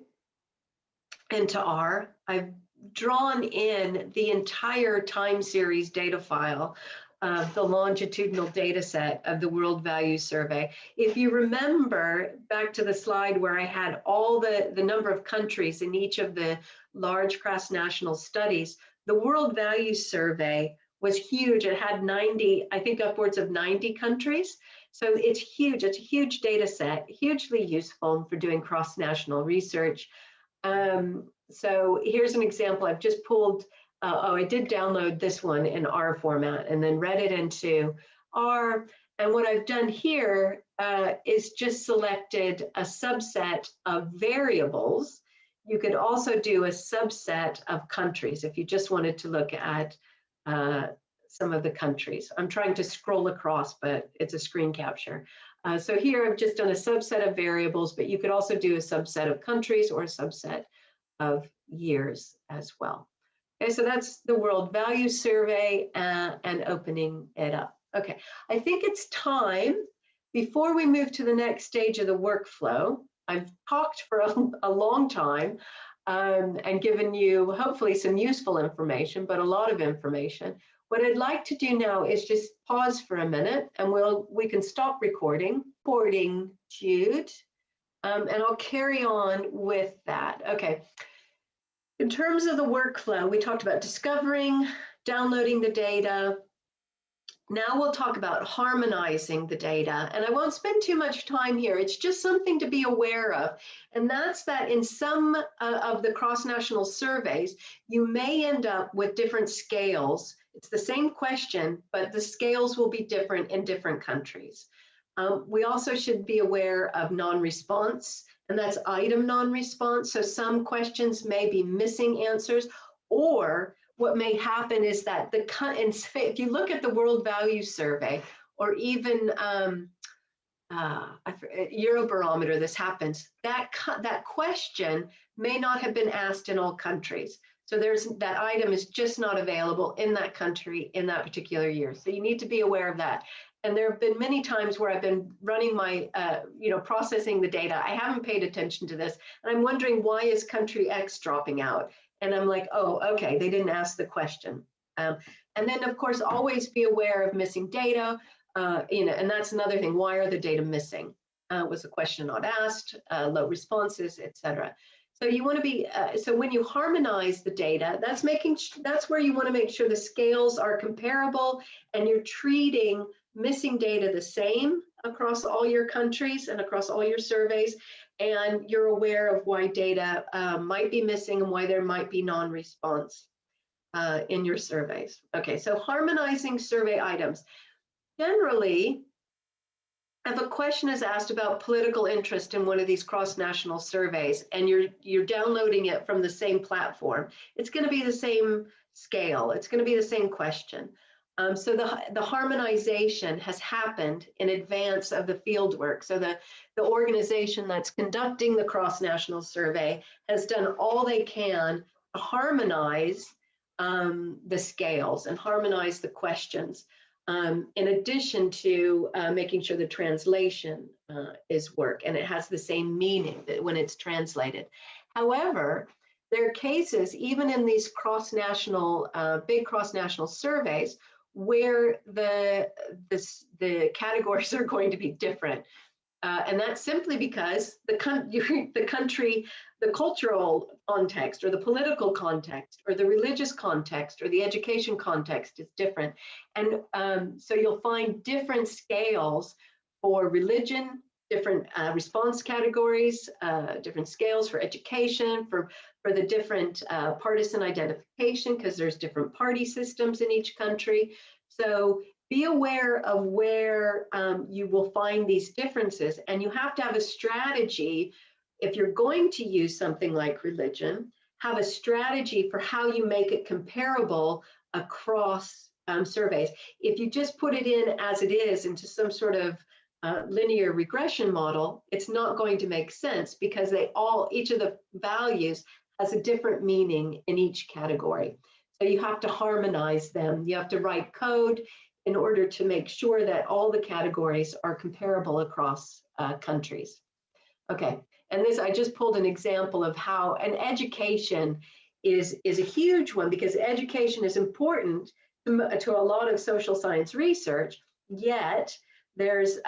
[SPEAKER 1] into R. I've drawn in the entire time series data file of the longitudinal data set of the World Values Survey. If you remember back to the slide where I had all the number of countries in each of the large cross-national studies, the World Values Survey was huge. It had 90, I think upwards of 90 countries. So it's huge. It's a huge data set, hugely useful for doing cross-national research. So here's an example. I've just pulled, I did download this one in R format and then read it into R. And what I've done here is just selected a subset of variables. You could also do a subset of countries if you just wanted to look at some of the countries. I'm trying to scroll across, but it's a screen capture. So here I've just done a subset of variables, but you could also do a subset of countries or a subset of years as well. Okay, so that's the World Values Survey and opening it up. Okay, I think it's time, before we move to the next stage of the workflow, I've talked for a long time and given you hopefully some useful information, but a lot of information. What I'd like to do now is just pause for a minute and we can stop recording, Jude, and I'll carry on with that. Okay. In terms of the workflow, we talked about discovering, downloading the data. Now we'll talk about harmonizing the data. And I won't spend too much time here. It's just something to be aware of. And that's that in some of the cross-national surveys, you may end up with different scales. It's the same question, but the scales will be different in different countries. We also should be aware of non-response, and that's item non-response. So some questions may be missing answers, or what may happen is that if you look at the World Values Survey, or even Eurobarometer, this happens, that question may not have been asked in all countries. So that item is just not available in that country in that particular year. So you need to be aware of that. And there have been many times where I've been running my, processing the data. I haven't paid attention to this. And I'm wondering, why is country X dropping out? And I'm like, oh, okay, they didn't ask the question. And then, of course, always be aware of missing data. And that's another thing. Why are the data missing? Was the question not asked? Low responses, et cetera. So you want to be, so when you harmonize the data, that's where you want to make sure the scales are comparable and you're treating missing data the same across all your countries and across all your surveys, and you're aware of why data might be missing and why there might be non-response in your surveys. Okay, so harmonizing survey items. Generally, if a question is asked about political interest in one of these cross-national surveys and you're downloading it from the same platform, it's going to be the same scale. It's going to be the same question. So the harmonization has happened in advance of the field work. So the organization that's conducting the cross-national survey has done all they can to harmonize the scales and harmonize the questions. In addition to making sure the translation is work and it has the same meaning that when it's translated. However, there are cases, even in these cross-national, big cross-national surveys, where the categories are going to be different. And that's simply because the country, the cultural context or the political context or the religious context or the education context is different. And so you'll find different scales for religion, different response categories, different scales for education, for the different partisan identification, because there's different party systems in each country. So be aware of where you will find these differences, and you have to have a strategy. If you're going to use something like religion, have a strategy for how you make it comparable across surveys. If you just put it in as it is into some sort of linear regression model, it's not going to make sense because each of the values has a different meaning in each category. So you have to harmonize them. You have to write code in order to make sure that all the categories are comparable across countries. Okay, and this, I just pulled an example of how an education is a huge one, because education is important to a lot of social science research, yet there's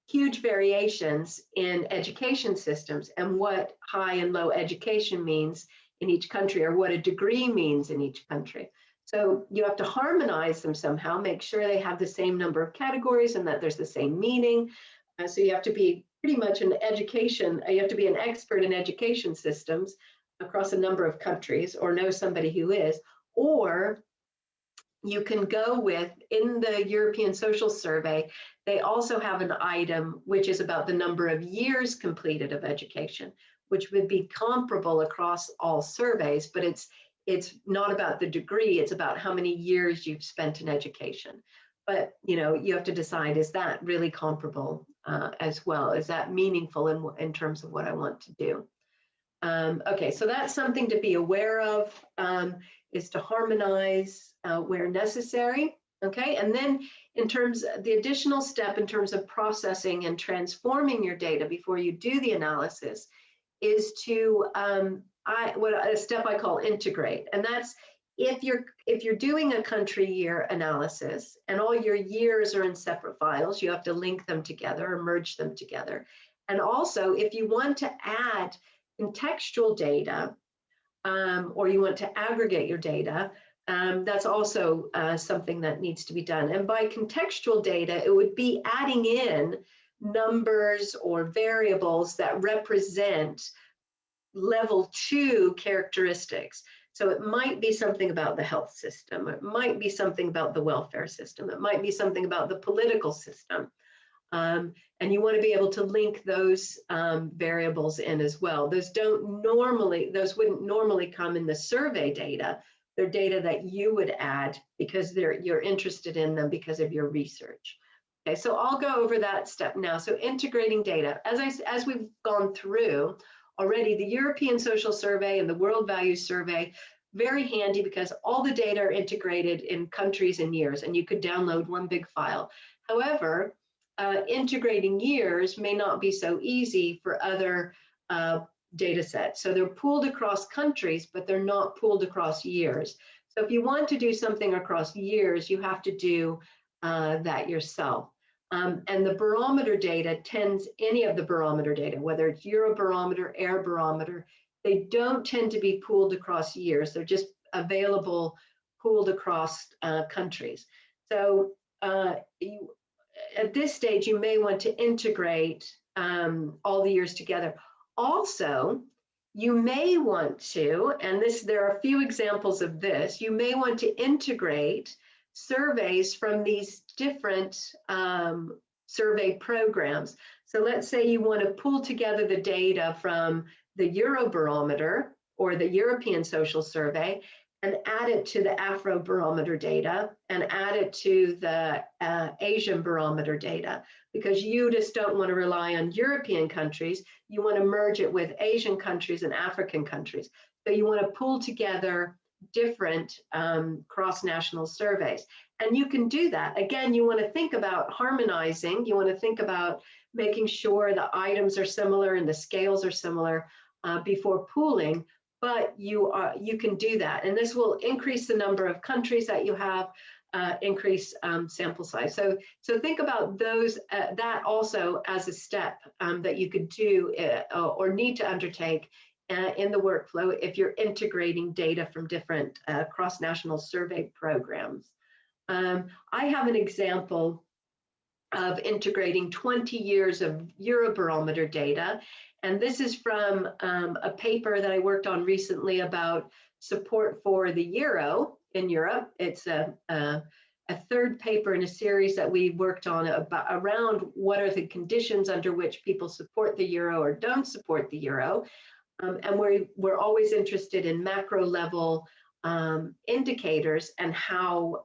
[SPEAKER 1] huge variations in education systems and what high and low education means in each country, or what a degree means in each country. So you have to harmonize them somehow, make sure they have the same number of categories and that there's the same meaning. So you have to be pretty much you have to be an expert in education systems across a number of countries, or know somebody who is, or you can go with, in the European Social Survey, they also have an item which is about the number of years completed of education, which would be comparable across all surveys, but it's not about the degree, it's about how many years you've spent in education. But you have to decide, is that really comparable as well? Is that meaningful in terms of what I want to do? Okay, so that's something to be aware of, is to harmonize where necessary. Okay, and then in terms of the additional step in terms of processing and transforming your data before you do the analysis is to a step I call integrate. And that's if you're doing a country year analysis and all your years are in separate files, you have to link them together or merge them together. And also, if you want to add contextual data, or you want to aggregate your data, that's also something that needs to be done. And by contextual data, it would be adding in numbers or variables that represent level 2 characteristics. So it might be something about the health system, it might be something about the welfare system, it might be something about the political system. And you want to be able to link those variables in as well. Those wouldn't normally come in the survey data. They're data that you would add because you're interested in them because of your research. Okay, so I'll go over that step now. So integrating data, as we've gone through already, the European Social Survey and the World Values Survey, very handy because all the data are integrated in countries and years, and you could download one big file. However, integrating years may not be so easy for other data sets. So they're pooled across countries, but they're not pooled across years. So if you want to do something across years, you have to do that yourself. And the barometer data any of the barometer data, whether it's Eurobarometer, Air Barometer, They don't tend to be pooled across years. They're just available, pooled across countries. So at this stage, you may want to integrate all the years together. Also, you may want to, and there are a few examples of this, you may want to integrate surveys from these different survey programs. So let's say you want to pull together the data from the Eurobarometer or the European Social Survey and add it to the Afrobarometer data and add it to the Asian Barometer data, because you just don't want to rely on European countries. You want to merge it with Asian countries and African countries. So you want to pull together different cross-national surveys. And you can do that. Again, you want to think about harmonizing. You want to think about making sure the items are similar and the scales are similar before pooling. But you can do that. And this will increase the number of countries that you have, increase sample size. So think about those, that also as a step that you could do or need to undertake in the workflow if you're integrating data from different cross-national survey programs. I have an example of integrating 20 years of Eurobarometer data. And this is from a paper that I worked on recently about support for the euro in Europe. It's a third paper in a series that we worked on around what are the conditions under which people support the euro or don't support the euro. And we're always interested in macro level indicators and how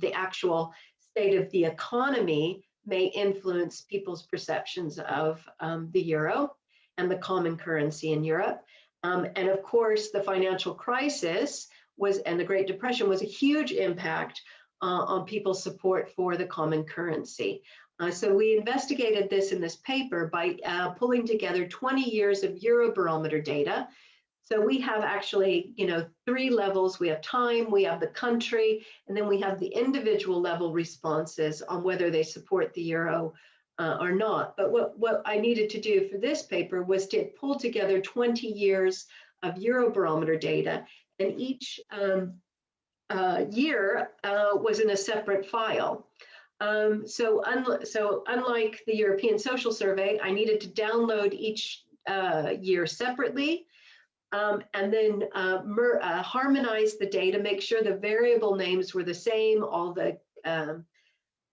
[SPEAKER 1] the actual state of the economy may influence people's perceptions of the euro and the common currency in Europe. And of course, the financial crisis and the Great Depression was a huge impact on people's support for the common currency. So we investigated this in this paper by pulling together 20 years of Eurobarometer data. So we have actually, 3 levels. We have time, we have the country, and then we have the individual level responses on whether they support the euro or not. But what I needed to do for this paper was to pull together 20 years of Eurobarometer data, and each year was in a separate file. So unlike the European Social Survey, I needed to download each year separately, and then harmonize the data, make sure the variable names were the same, all the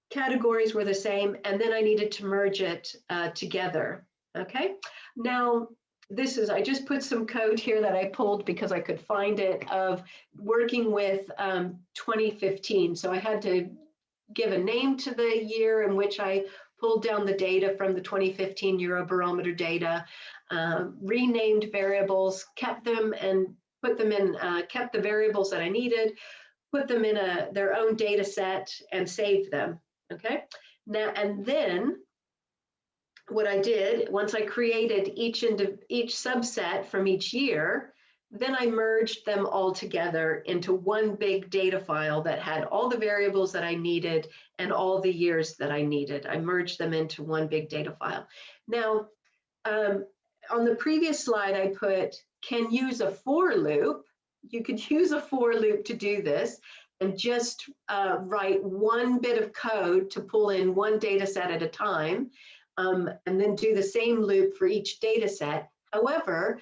[SPEAKER 1] categories were the same, and then I needed to merge it together. Okay, now I just put some code here that I pulled because I could find it, of working with 2015. So I had to give a name to the year in which I pulled down the data from the 2015 Eurobarometer data, renamed variables, kept them and put them in, kept the variables that I needed, put them in their own data set and saved them, okay? Now, and then what I did, once I created each subset from each year, then I merged them all together into one big data file that had all the variables that I needed and all the years that I needed. I merged them into one big data file. Now, on the previous slide, I put, can use a for loop. You could use a for loop to do this and just write one bit of code to pull in one data set at a time, and then do the same loop for each data set. However,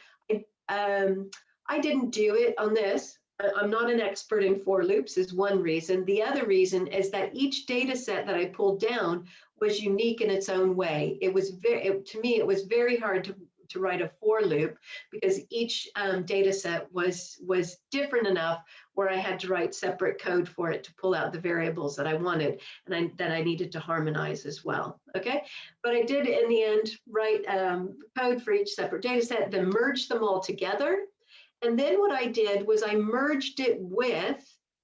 [SPEAKER 1] I didn't do it on this. I'm not an expert in for loops is one reason. The other reason is that each data set that I pulled down was unique in its own way. It was to me, it was very hard to write a for loop because each data set was different enough where I had to write separate code for it to pull out the variables that I wanted and that I needed to harmonize as well, okay? But I did in the end write code for each separate data set, then merge them all together. And then what I did was I merged it with,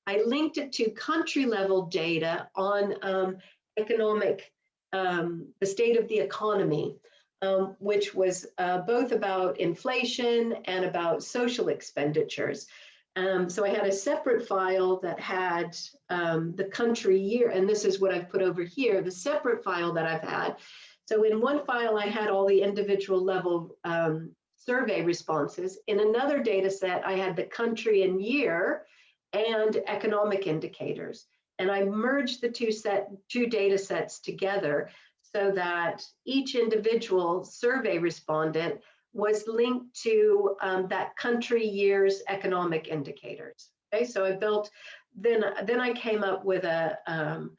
[SPEAKER 1] I linked it to country level data on economic, the state of the economy, which was both about inflation and about social expenditures. So I had a separate file that had the country year, and this is what I've put over here, the separate file that I've had. So in one file, I had all the individual level survey responses. In another data set, I had the country and year and economic indicators. And I merged the two data sets together so that each individual survey respondent was linked to that country year's economic indicators. Okay, so I built, then I came up with a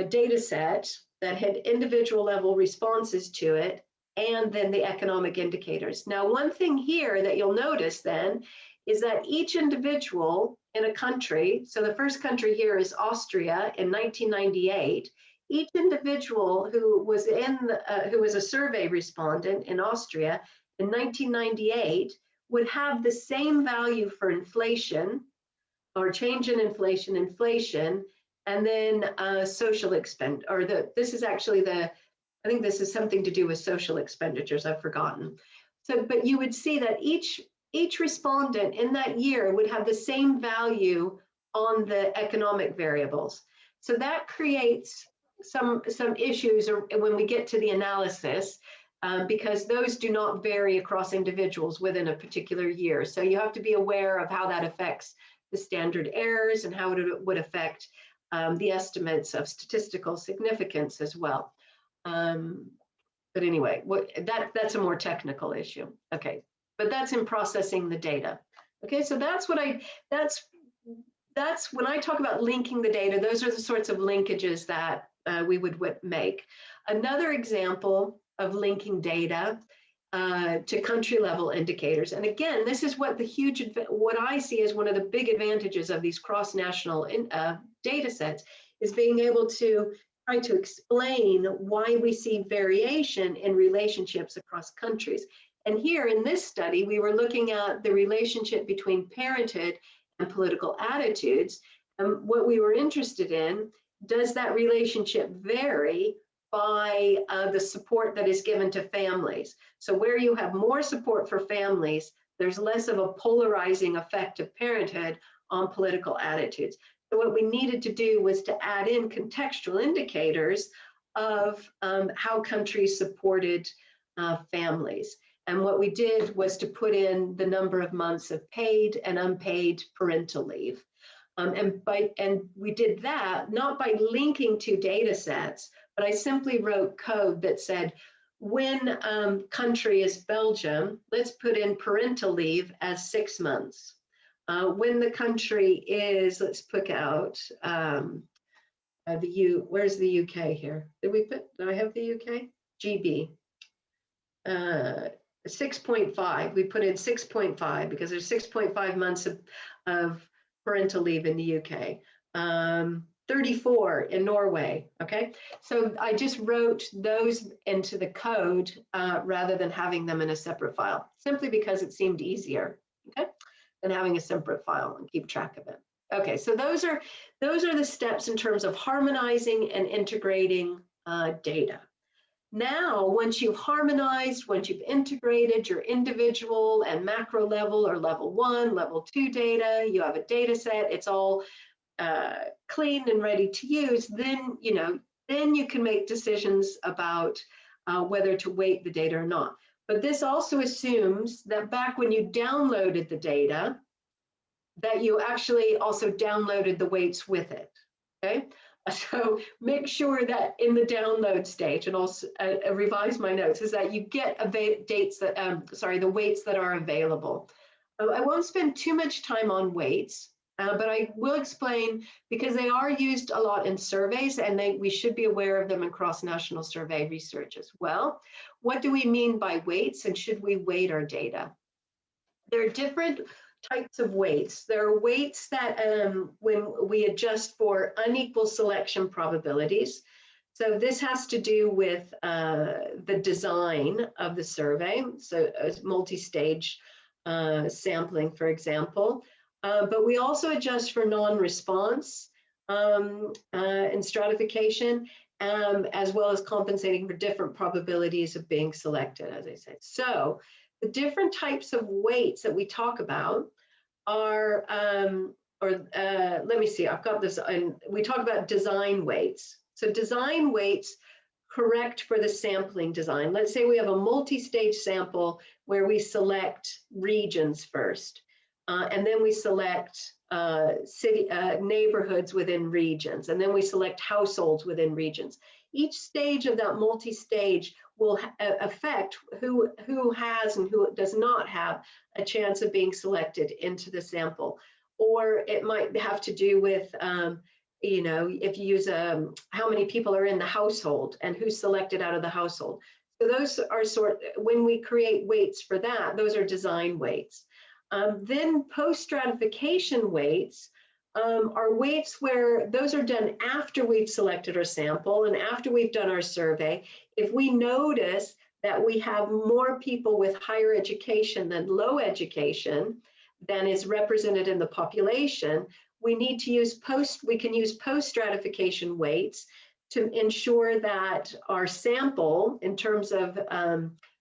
[SPEAKER 1] data set that had individual level responses to it, and then the economic indicators. Now, one thing here that you'll notice then is that each individual in a country, so the first country here is Austria in 1998, each individual who was a survey respondent in Austria in 1998 would have the same value for inflation or change in inflation, and then social expend, or this is actually I think this is something to do with social expenditures, I've forgotten. So, but you would see that each respondent in that year would have the same value on the economic variables. So that creates some issues when we get to the analysis, because those do not vary across individuals within a particular year. So you have to be aware of how that affects the standard errors and how it would affect the estimates of statistical significance as well. But anyway, that's a more technical issue. Okay, but that's in processing the data. Okay, so that's when I talk about linking the data, those are the sorts of linkages that we would make. Another example of linking data to country level indicators. And again, this is what I see as one of the big advantages of these cross-national data sets, is being able to try to explain why we see variation in relationships across countries. And here in this study, we were looking at the relationship between parenthood and political attitudes. And what we were interested in, does that relationship vary by the support that is given to families? So where you have more support for families, there's less of a polarizing effect of parenthood on political attitudes. So what we needed to do was to add in contextual indicators of how countries supported families. And what we did was to put in the number of months of paid and unpaid parental leave. And we did that not by linking two data sets, but I simply wrote code that said, when country is Belgium, let's put in parental leave as 6 months. When the country is, let's pick out where's the UK here? Did I have the UK? GB. 6.5, we put in 6.5 because there's 6.5 months of parental leave in the UK. 34 in Norway, okay? So I just wrote those into the code rather than having them in a separate file, simply because it seemed easier, okay, than having a separate file and keep track of it. Okay, so those are the steps in terms of harmonizing and integrating data. Now, once you've harmonized, once you've integrated your individual and macro level or level 1, level 2 data, you have a data set, it's all clean and ready to use, then you can make decisions about whether to weight the data or not. But this also assumes that back when you downloaded the data, that you actually also downloaded the weights with it, okay? So make sure that in the download stage, and also revise my notes, is that you get the weights that are available. I won't spend too much time on weights, but I will explain, because they are used a lot in surveys, and we should be aware of them in cross-national survey research as well. What do we mean by weights, and should we weight our data? There are different types of weights. There are weights that when we adjust for unequal selection probabilities. So this has to do with the design of the survey, so multi-stage sampling, for example. But we also adjust for non-response in stratification, as well as compensating for different probabilities of being selected, as I said. So the different types of weights that we talk about are, let me see, I've got this, and we talk about design weights. So design weights correct for the sampling design. Let's say we have a multi-stage sample where we select regions first, and then we select neighborhoods within regions, and then we select households within regions. Each stage of that multi-stage will affect who has and who does not have a chance of being selected into the sample. Or it might have to do with, you know, if you use how many people are in the household and who's selected out of the household. So those are when we create weights for that, those are design weights. Then post-stratification weights are weights where those are done after we've selected our sample and after we've done our survey. If we notice that we have more people with higher education than low education than is represented in the population, we need to use post-stratification weights to ensure that our sample, in terms of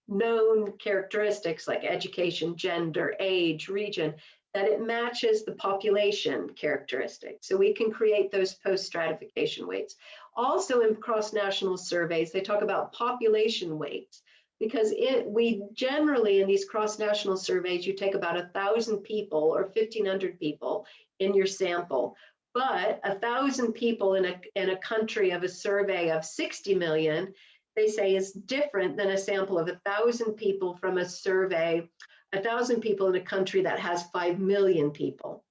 [SPEAKER 1] known characteristics like education, gender, age, region, that it matches the population characteristics. So we can create those post-stratification weights. Also in cross-national surveys, they talk about population weights, because we generally in these cross-national surveys, you take about 1,000 people or 1,500 people in your sample. But 1,000 people in a country of a survey of 60 million, they say is different than a sample of 1,000 people from a survey, 1,000 people in a country that has 5 million people.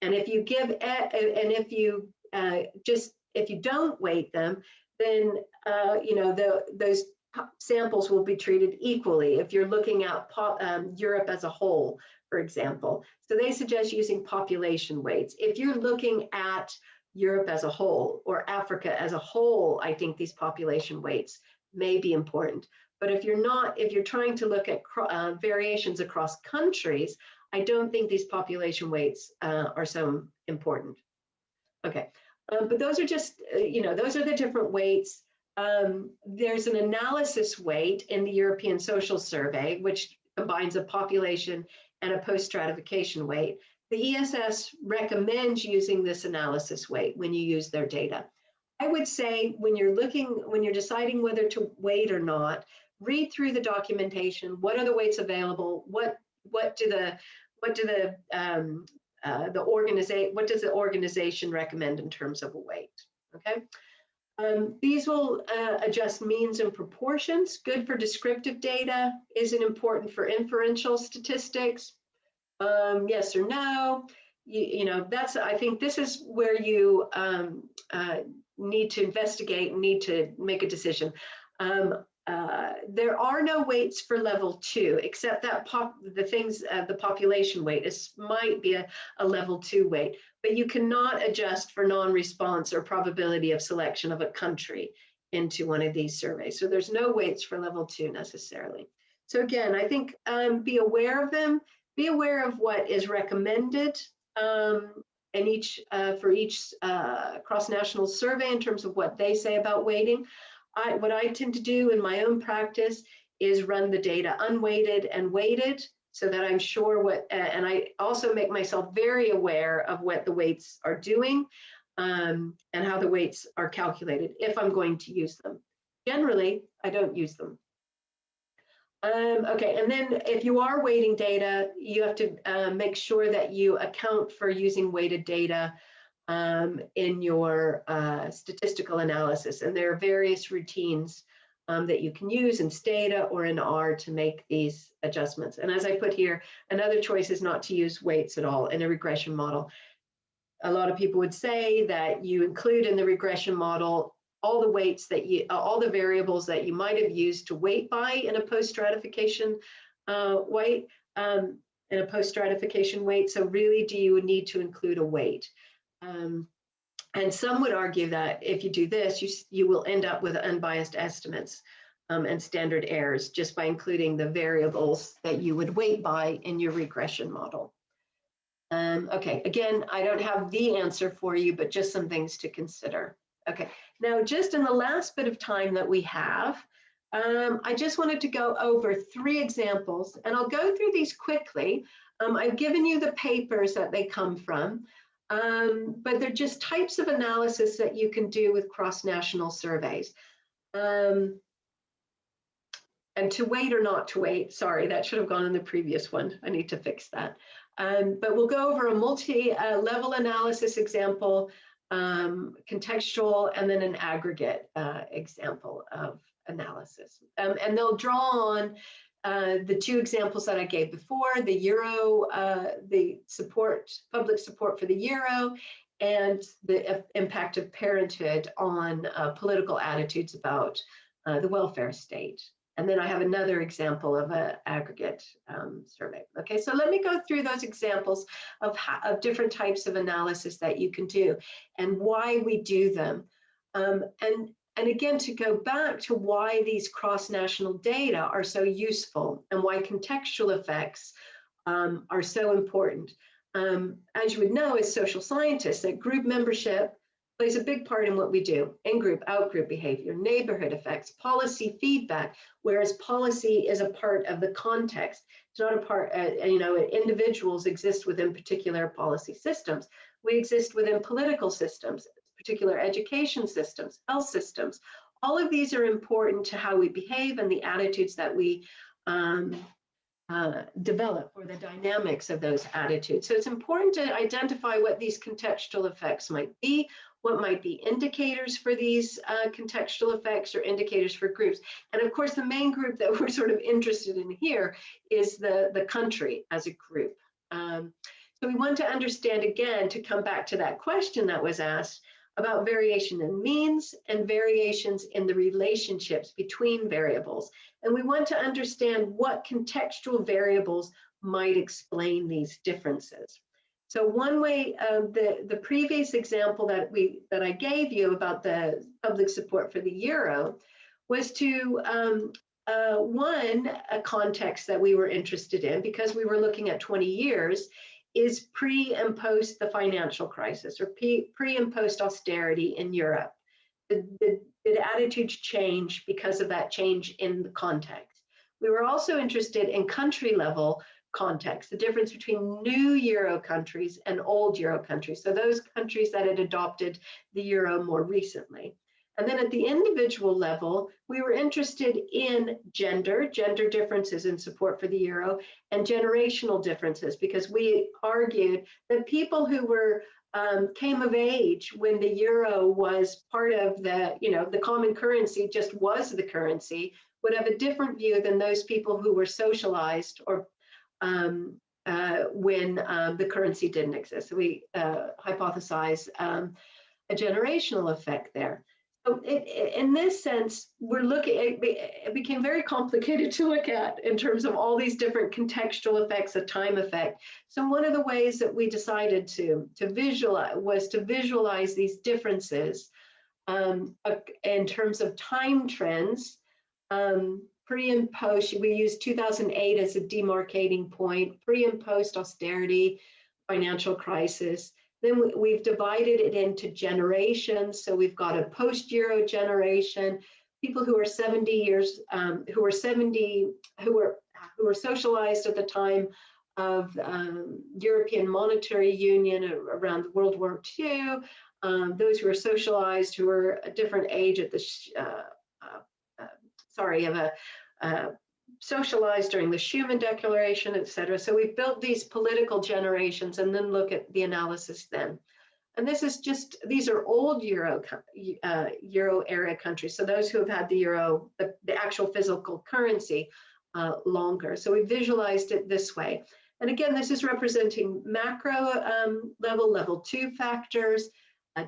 [SPEAKER 1] And if you give, and if you if you don't weight them, then you know, those samples will be treated equally if you're looking at Europe as a whole, for example. So they suggest using population weights. If you're looking at Europe as a whole or Africa as a whole, I think these population weights may be important. But if you're not, if you're trying to look at variations across countries, I don't think these population weights are so important. Okay, but those are just, you know, those are the different weights. There's an analysis weight in the European Social Survey, which combines a population and a post-stratification weight. The ESS recommends using this analysis weight when you use their data. I would say when you're deciding whether to weight or not, read through the documentation. What are the weights available? What does the organization recommend in terms of a weight? Okay. These will adjust means and proportions. Good for descriptive data. Is it important for inferential statistics? Yes or no? You know, I think this is where you need to investigate, need to make a decision. There are no weights for level 2, except that the population weight might be a level 2 weight, but you cannot adjust for non-response or probability of selection of a country into one of these surveys. So there's no weights for level 2 necessarily. So again, I think be aware of them, be aware of what is recommended for each cross-national survey in terms of what they say about weighting. What I tend to do in my own practice is run the data unweighted and weighted so that I'm sure and I also make myself very aware of what the weights are doing and how the weights are calculated if I'm going to use them. Generally, I don't use them. Okay, and then if you are weighting data, you have to make sure that you account for using weighted data in your statistical analysis. And there are various routines that you can use in Stata or in R to make these adjustments. And as I put here, another choice is not to use weights at all in a regression model. A lot of people would say that you include in the regression model all the weights that all the variables that you might have used to weight by in a post-stratification weight, in a post-stratification weight. So really, do you need to include a weight? And some would argue that if you do this, you will end up with unbiased estimates and standard errors just by including the variables that you would weight by in your regression model. Okay, again, I don't have the answer for you, but just some things to consider. Okay, now just in the last bit of time that we have, I just wanted to go over 3 examples, and I'll go through these quickly. I've given you the papers that they come from, but they're just types of analysis that you can do with cross-national surveys. and to wait or not to wait. Sorry, that should have gone in the previous one. I need to fix that. But we'll go over a multi-level analysis example, contextual, and then an aggregate example of analysis. And they'll draw on the two examples that I gave before, the euro, the public support for the euro, and the impact of parenthood on political attitudes about the welfare state. And then I have another example of an aggregate survey. Okay, so let me go through those examples of different types of analysis that you can do and why we do them. And again, to go back to why these cross-national data are so useful and why contextual effects are so important. As you would know, as social scientists, that group membership plays a big part in what we do: in-group, out-group behavior, neighborhood effects, policy feedback, whereas policy is a part of the context. It's not a part, individuals exist within particular policy systems. We exist within political systems, particular education systems, health systems. All of these are important to how we behave and the attitudes that we develop, or the dynamics of those attitudes. So it's important to identify what these contextual effects might be, what might be indicators for these contextual effects or indicators for groups. And of course, the main group that we're sort of interested in here is the country as a group. So we want to understand, again, to come back to that question that was asked about variation in means and variations in the relationships between variables. And we want to understand what contextual variables might explain these differences. So one way, the previous example that I gave you about the public support for the euro was to a context that we were interested in, because we were looking at 20 years, is pre and post the financial crisis, or pre and post austerity in Europe. Did attitudes change because of that change in the context? We were also interested in country level context, the difference between new euro countries and old euro countries. So those countries that had adopted the euro more recently. And then at the individual level, we were interested in gender differences in support for the euro, and generational differences, because we argued that people who were came of age when the euro was part of the common currency, just was the currency, would have a different view than those people who were socialized or when the currency didn't exist. So we hypothesized a generational effect there. So in this sense, it became very complicated to look at in terms of all these different contextual effects, a time effect. So one of the ways that we decided to visualize was to visualize these differences in terms of time trends, pre and post. We used 2008 as a demarcating point, pre and post austerity, financial crisis. Then we've divided it into generations. So we've got a post-Euro generation, people who are 70 years, who were socialized at the time of European Monetary Union around World War II. Those who are socialized, who are a different age at the socialized during the Schuman Declaration, et cetera. So we've built these political generations and then look at the analysis then. And these are old Euro area countries. So those who have had the euro, the actual physical currency, longer. So we visualized it this way. And again, this is representing macro level 2 factors,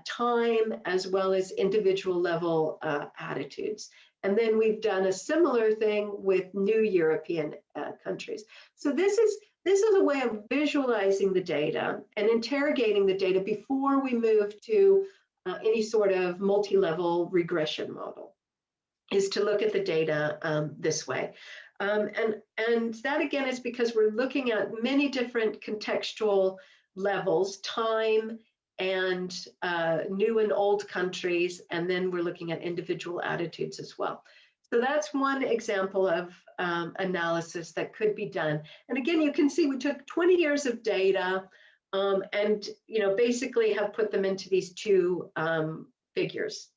[SPEAKER 1] time, as well as individual level attitudes. And then we've done a similar thing with new European countries. So this is a way of visualizing the data and interrogating the data before we move to any sort of multi-level regression model, is to look at the data this way. And that again is because we're looking at many different contextual levels, time, and new and old countries, and then we're looking at individual attitudes as well. So that's one example of analysis that could be done. And again, you can see we took 20 years of data and basically have put them into these two figures.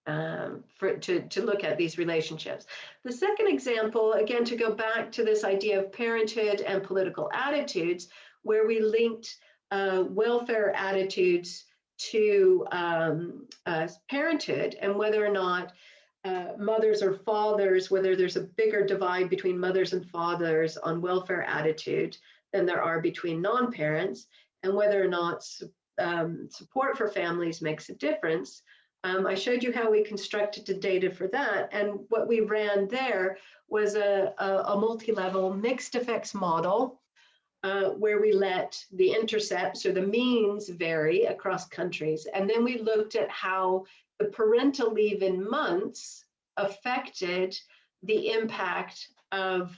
[SPEAKER 1] to look at these relationships. The second example, again, to go back to this idea of parenthood and political attitudes, where we linked welfare attitudes to parenthood, and whether or not mothers or fathers, whether there's a bigger divide between mothers and fathers on welfare attitude than there are between non-parents, and whether or not support for families makes a difference. I showed you how we constructed the data for that, and what we ran there was a multi-level mixed effects model where we let the intercepts or the means vary across countries, and then we looked at how the parental leave in months affected the impact of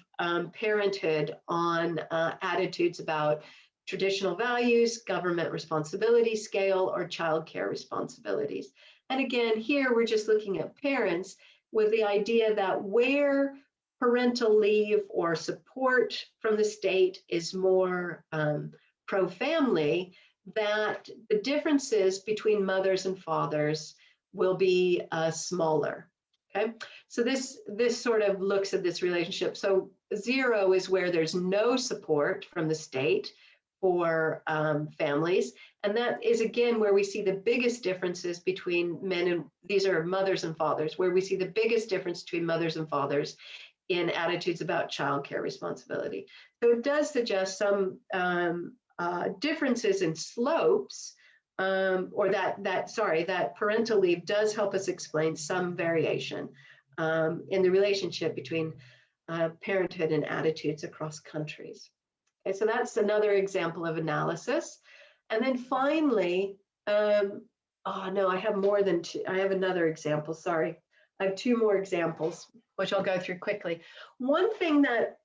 [SPEAKER 1] parenthood on attitudes about traditional values, government responsibility scale, or childcare responsibilities. And again, here we're just looking at parents with the idea that where parental leave or support from the state is more pro-family, that the differences between mothers and fathers will be smaller. Okay, so this sort of looks at this relationship. So 0 is where there's no support from the state for families. And that is, again, where we see the biggest differences between men and, these are mothers and fathers, where we see the biggest difference between mothers and fathers in attitudes about childcare responsibility. So it does suggest some differences in slopes, or that parental leave does help us explain some variation in the relationship between parenthood and attitudes across countries. Okay, so that's another example of analysis. And then finally, oh no, I have more than two. I have another example, sorry. I have 2 more examples, which I'll go through quickly. One thing that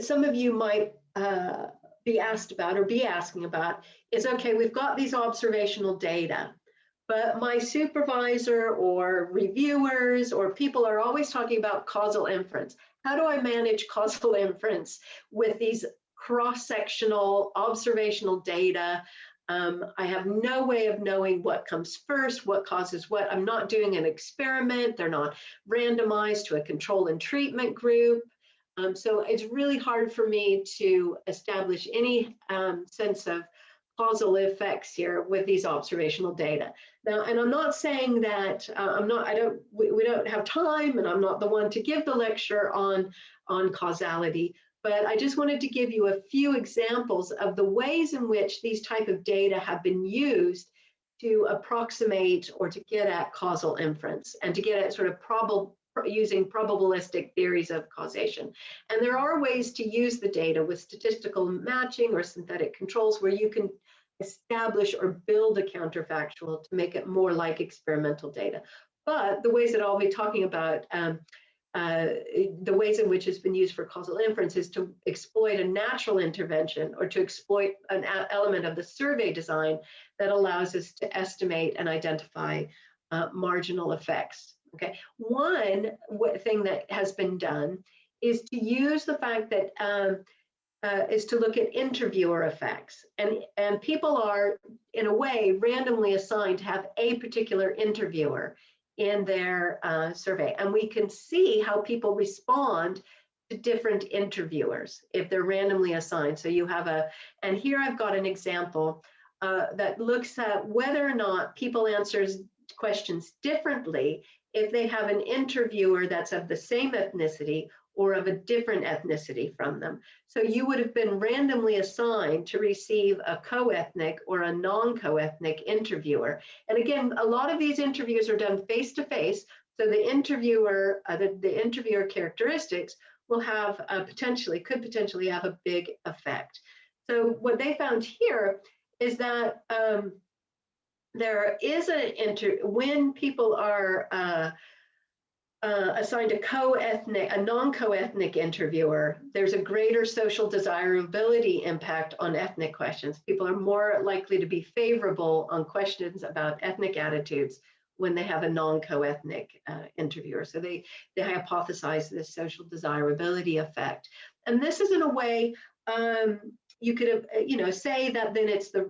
[SPEAKER 1] some of you might be asked about or be asking about is, okay, we've got these observational data, but my supervisor or reviewers or people are always talking about causal inference. How do I manage causal inference with these cross-sectional observational data? I have no way of knowing what comes first, what causes what. I'm not doing an experiment. They're not randomized to a control and treatment group. So it's really hard for me to establish any sense of causal effects here with these observational data. Now, and I'm not saying that we don't have time, and I'm not the one to give the lecture on causality, but I just wanted to give you a few examples of the ways in which these type of data have been used to approximate or to get at causal inference and to get at sort of using probabilistic theories of causation. And there are ways to use the data with statistical matching or synthetic controls where you can establish or build a counterfactual to make it more like experimental data. But the ways that I'll be talking about, the ways in which it's been used for causal inference is to exploit a natural intervention or to exploit an element of the survey design that allows us to estimate and identify marginal effects. Okay, one thing that has been done is to use the fact that is to look at interviewer effects, and people are in a way randomly assigned to have a particular interviewer in their survey, and we can see how people respond to different interviewers if they're randomly assigned. So you have and here I've got an example that looks at whether or not people answer questions differently if they have an interviewer that's of the same ethnicity or of a different ethnicity from them. So you would have been randomly assigned to receive a co-ethnic or a non-co-ethnic interviewer. And again, a lot of these interviews are done face-to-face, so the interviewer, the interviewer characteristics will have could potentially have a big effect. So what they found here is that there is when people are assigned a non-co-ethnic interviewer, there's a greater social desirability impact on ethnic questions. People are more likely to be favorable on questions about ethnic attitudes when they have a non-co-ethnic interviewer. So they hypothesize this social desirability effect. And this is in a way, you could say that then it's the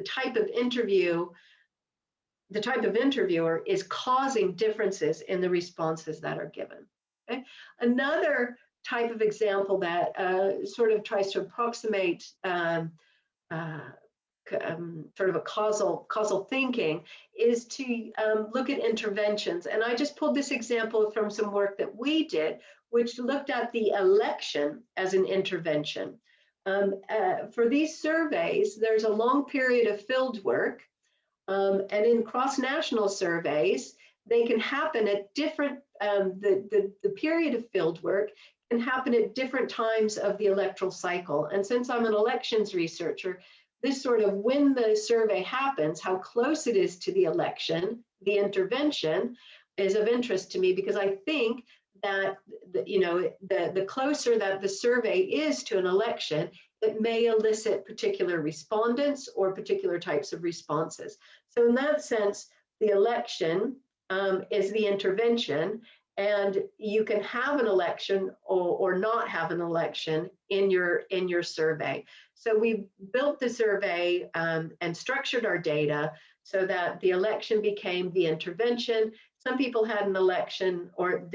[SPEAKER 1] type of interview the type of interviewer is causing differences in the responses that are given. Okay? Another type of example that sort of tries to approximate sort of a causal thinking is to look at interventions. And I just pulled this example from some work that we did, which looked at the election as an intervention. For these surveys, there's a long period of field work, and in cross-national surveys, they can happen at different, the period of field work can happen at different times of the electoral cycle. And since I'm an elections researcher, this sort of when the survey happens, how close it is to the election, the intervention, is of interest to me, because I think that the closer that the survey is to an election, it may elicit particular respondents or particular types of responses. So in that sense, the election is the intervention, and you can have an election or not have an election in your survey. So we built the survey and structured our data so that the election became the intervention. Some people had an election, or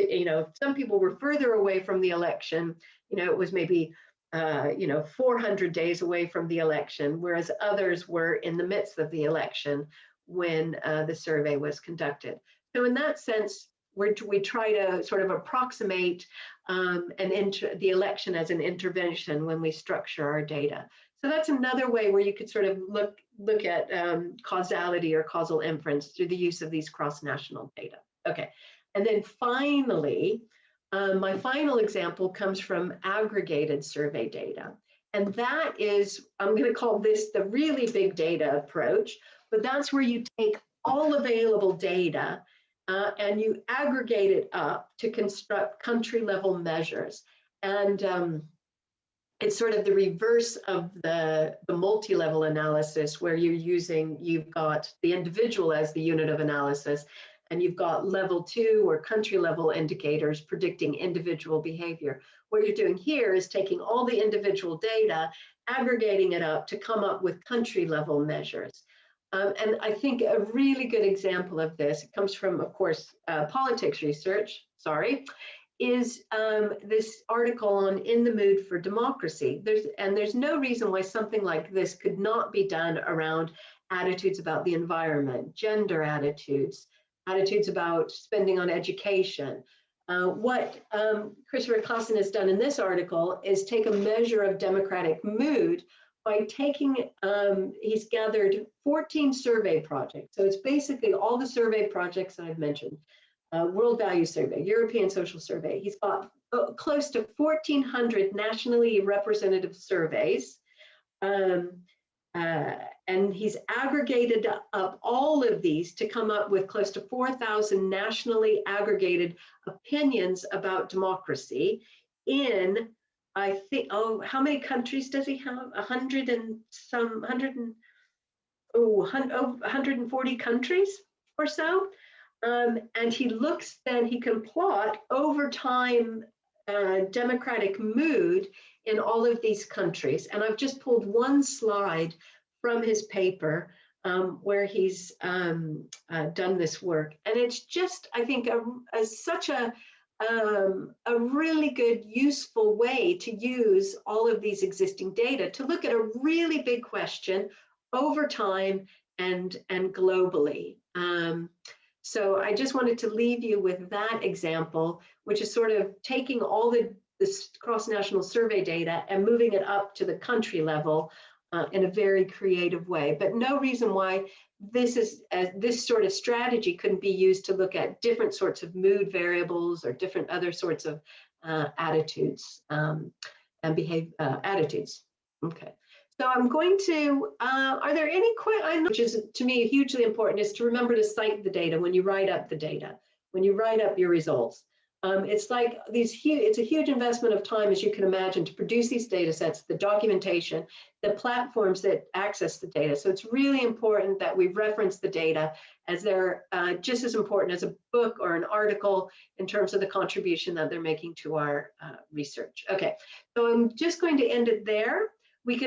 [SPEAKER 1] some people were further away from the election. It was maybe 400 days away from the election, whereas others were in the midst of the election when the survey was conducted. So in that sense, we try to sort of approximate the election as an intervention when we structure our data. So that's another way where you could sort of look at causality or causal inference through the use of these cross-national data. Okay, and then finally, my final example comes from aggregated survey data. And that is, I'm going to call this the really big data approach, but that's where you take all available data and you aggregate it up to construct country level measures. And it's sort of the reverse of the multi-level analysis, where you've got the individual as the unit of analysis, and you've got level 2 or country level indicators predicting individual behavior. What you're doing here is taking all the individual data, aggregating it up to come up with country level measures. And I think a really good example of this, it comes from, of course, politics research, is this article on In the Mood for Democracy. There's no reason why something like this could not be done around attitudes about the environment, gender attitudes about spending on education. What Christopher Clausen has done in this article is take a measure of democratic mood by taking, he's gathered 14 survey projects. So it's basically all the survey projects that I've mentioned. World Value Survey, European Social Survey. He's got close to 1,400 nationally representative surveys. And he's aggregated up all of these to come up with close to 4,000 nationally aggregated opinions about democracy in, I think, how many countries does he have? 140 countries or so. And he looks, then he can plot over time democratic mood in all of these countries. And I've just pulled one slide from his paper where he's done this work. And it's just, I think, such a really good, useful way to use all of these existing data to look at a really big question over time and globally. So I just wanted to leave you with that example, which is sort of taking all this cross-national survey data and moving it up to the country level in a very creative way. But no reason why this sort of strategy couldn't be used to look at different sorts of mood variables or different other sorts of attitudes and attitudes. Okay. So I'm going to, are there any questions, which is to me hugely important, is to remember to cite the data when you write up the data, when you write up your results. It's like it's a huge investment of time, as you can imagine, to produce these data sets, the documentation, the platforms that access the data. So it's really important that we reference the data, as they're just as important as a book or an article in terms of the contribution that they're making to our research. Okay, so I'm just going to end it there.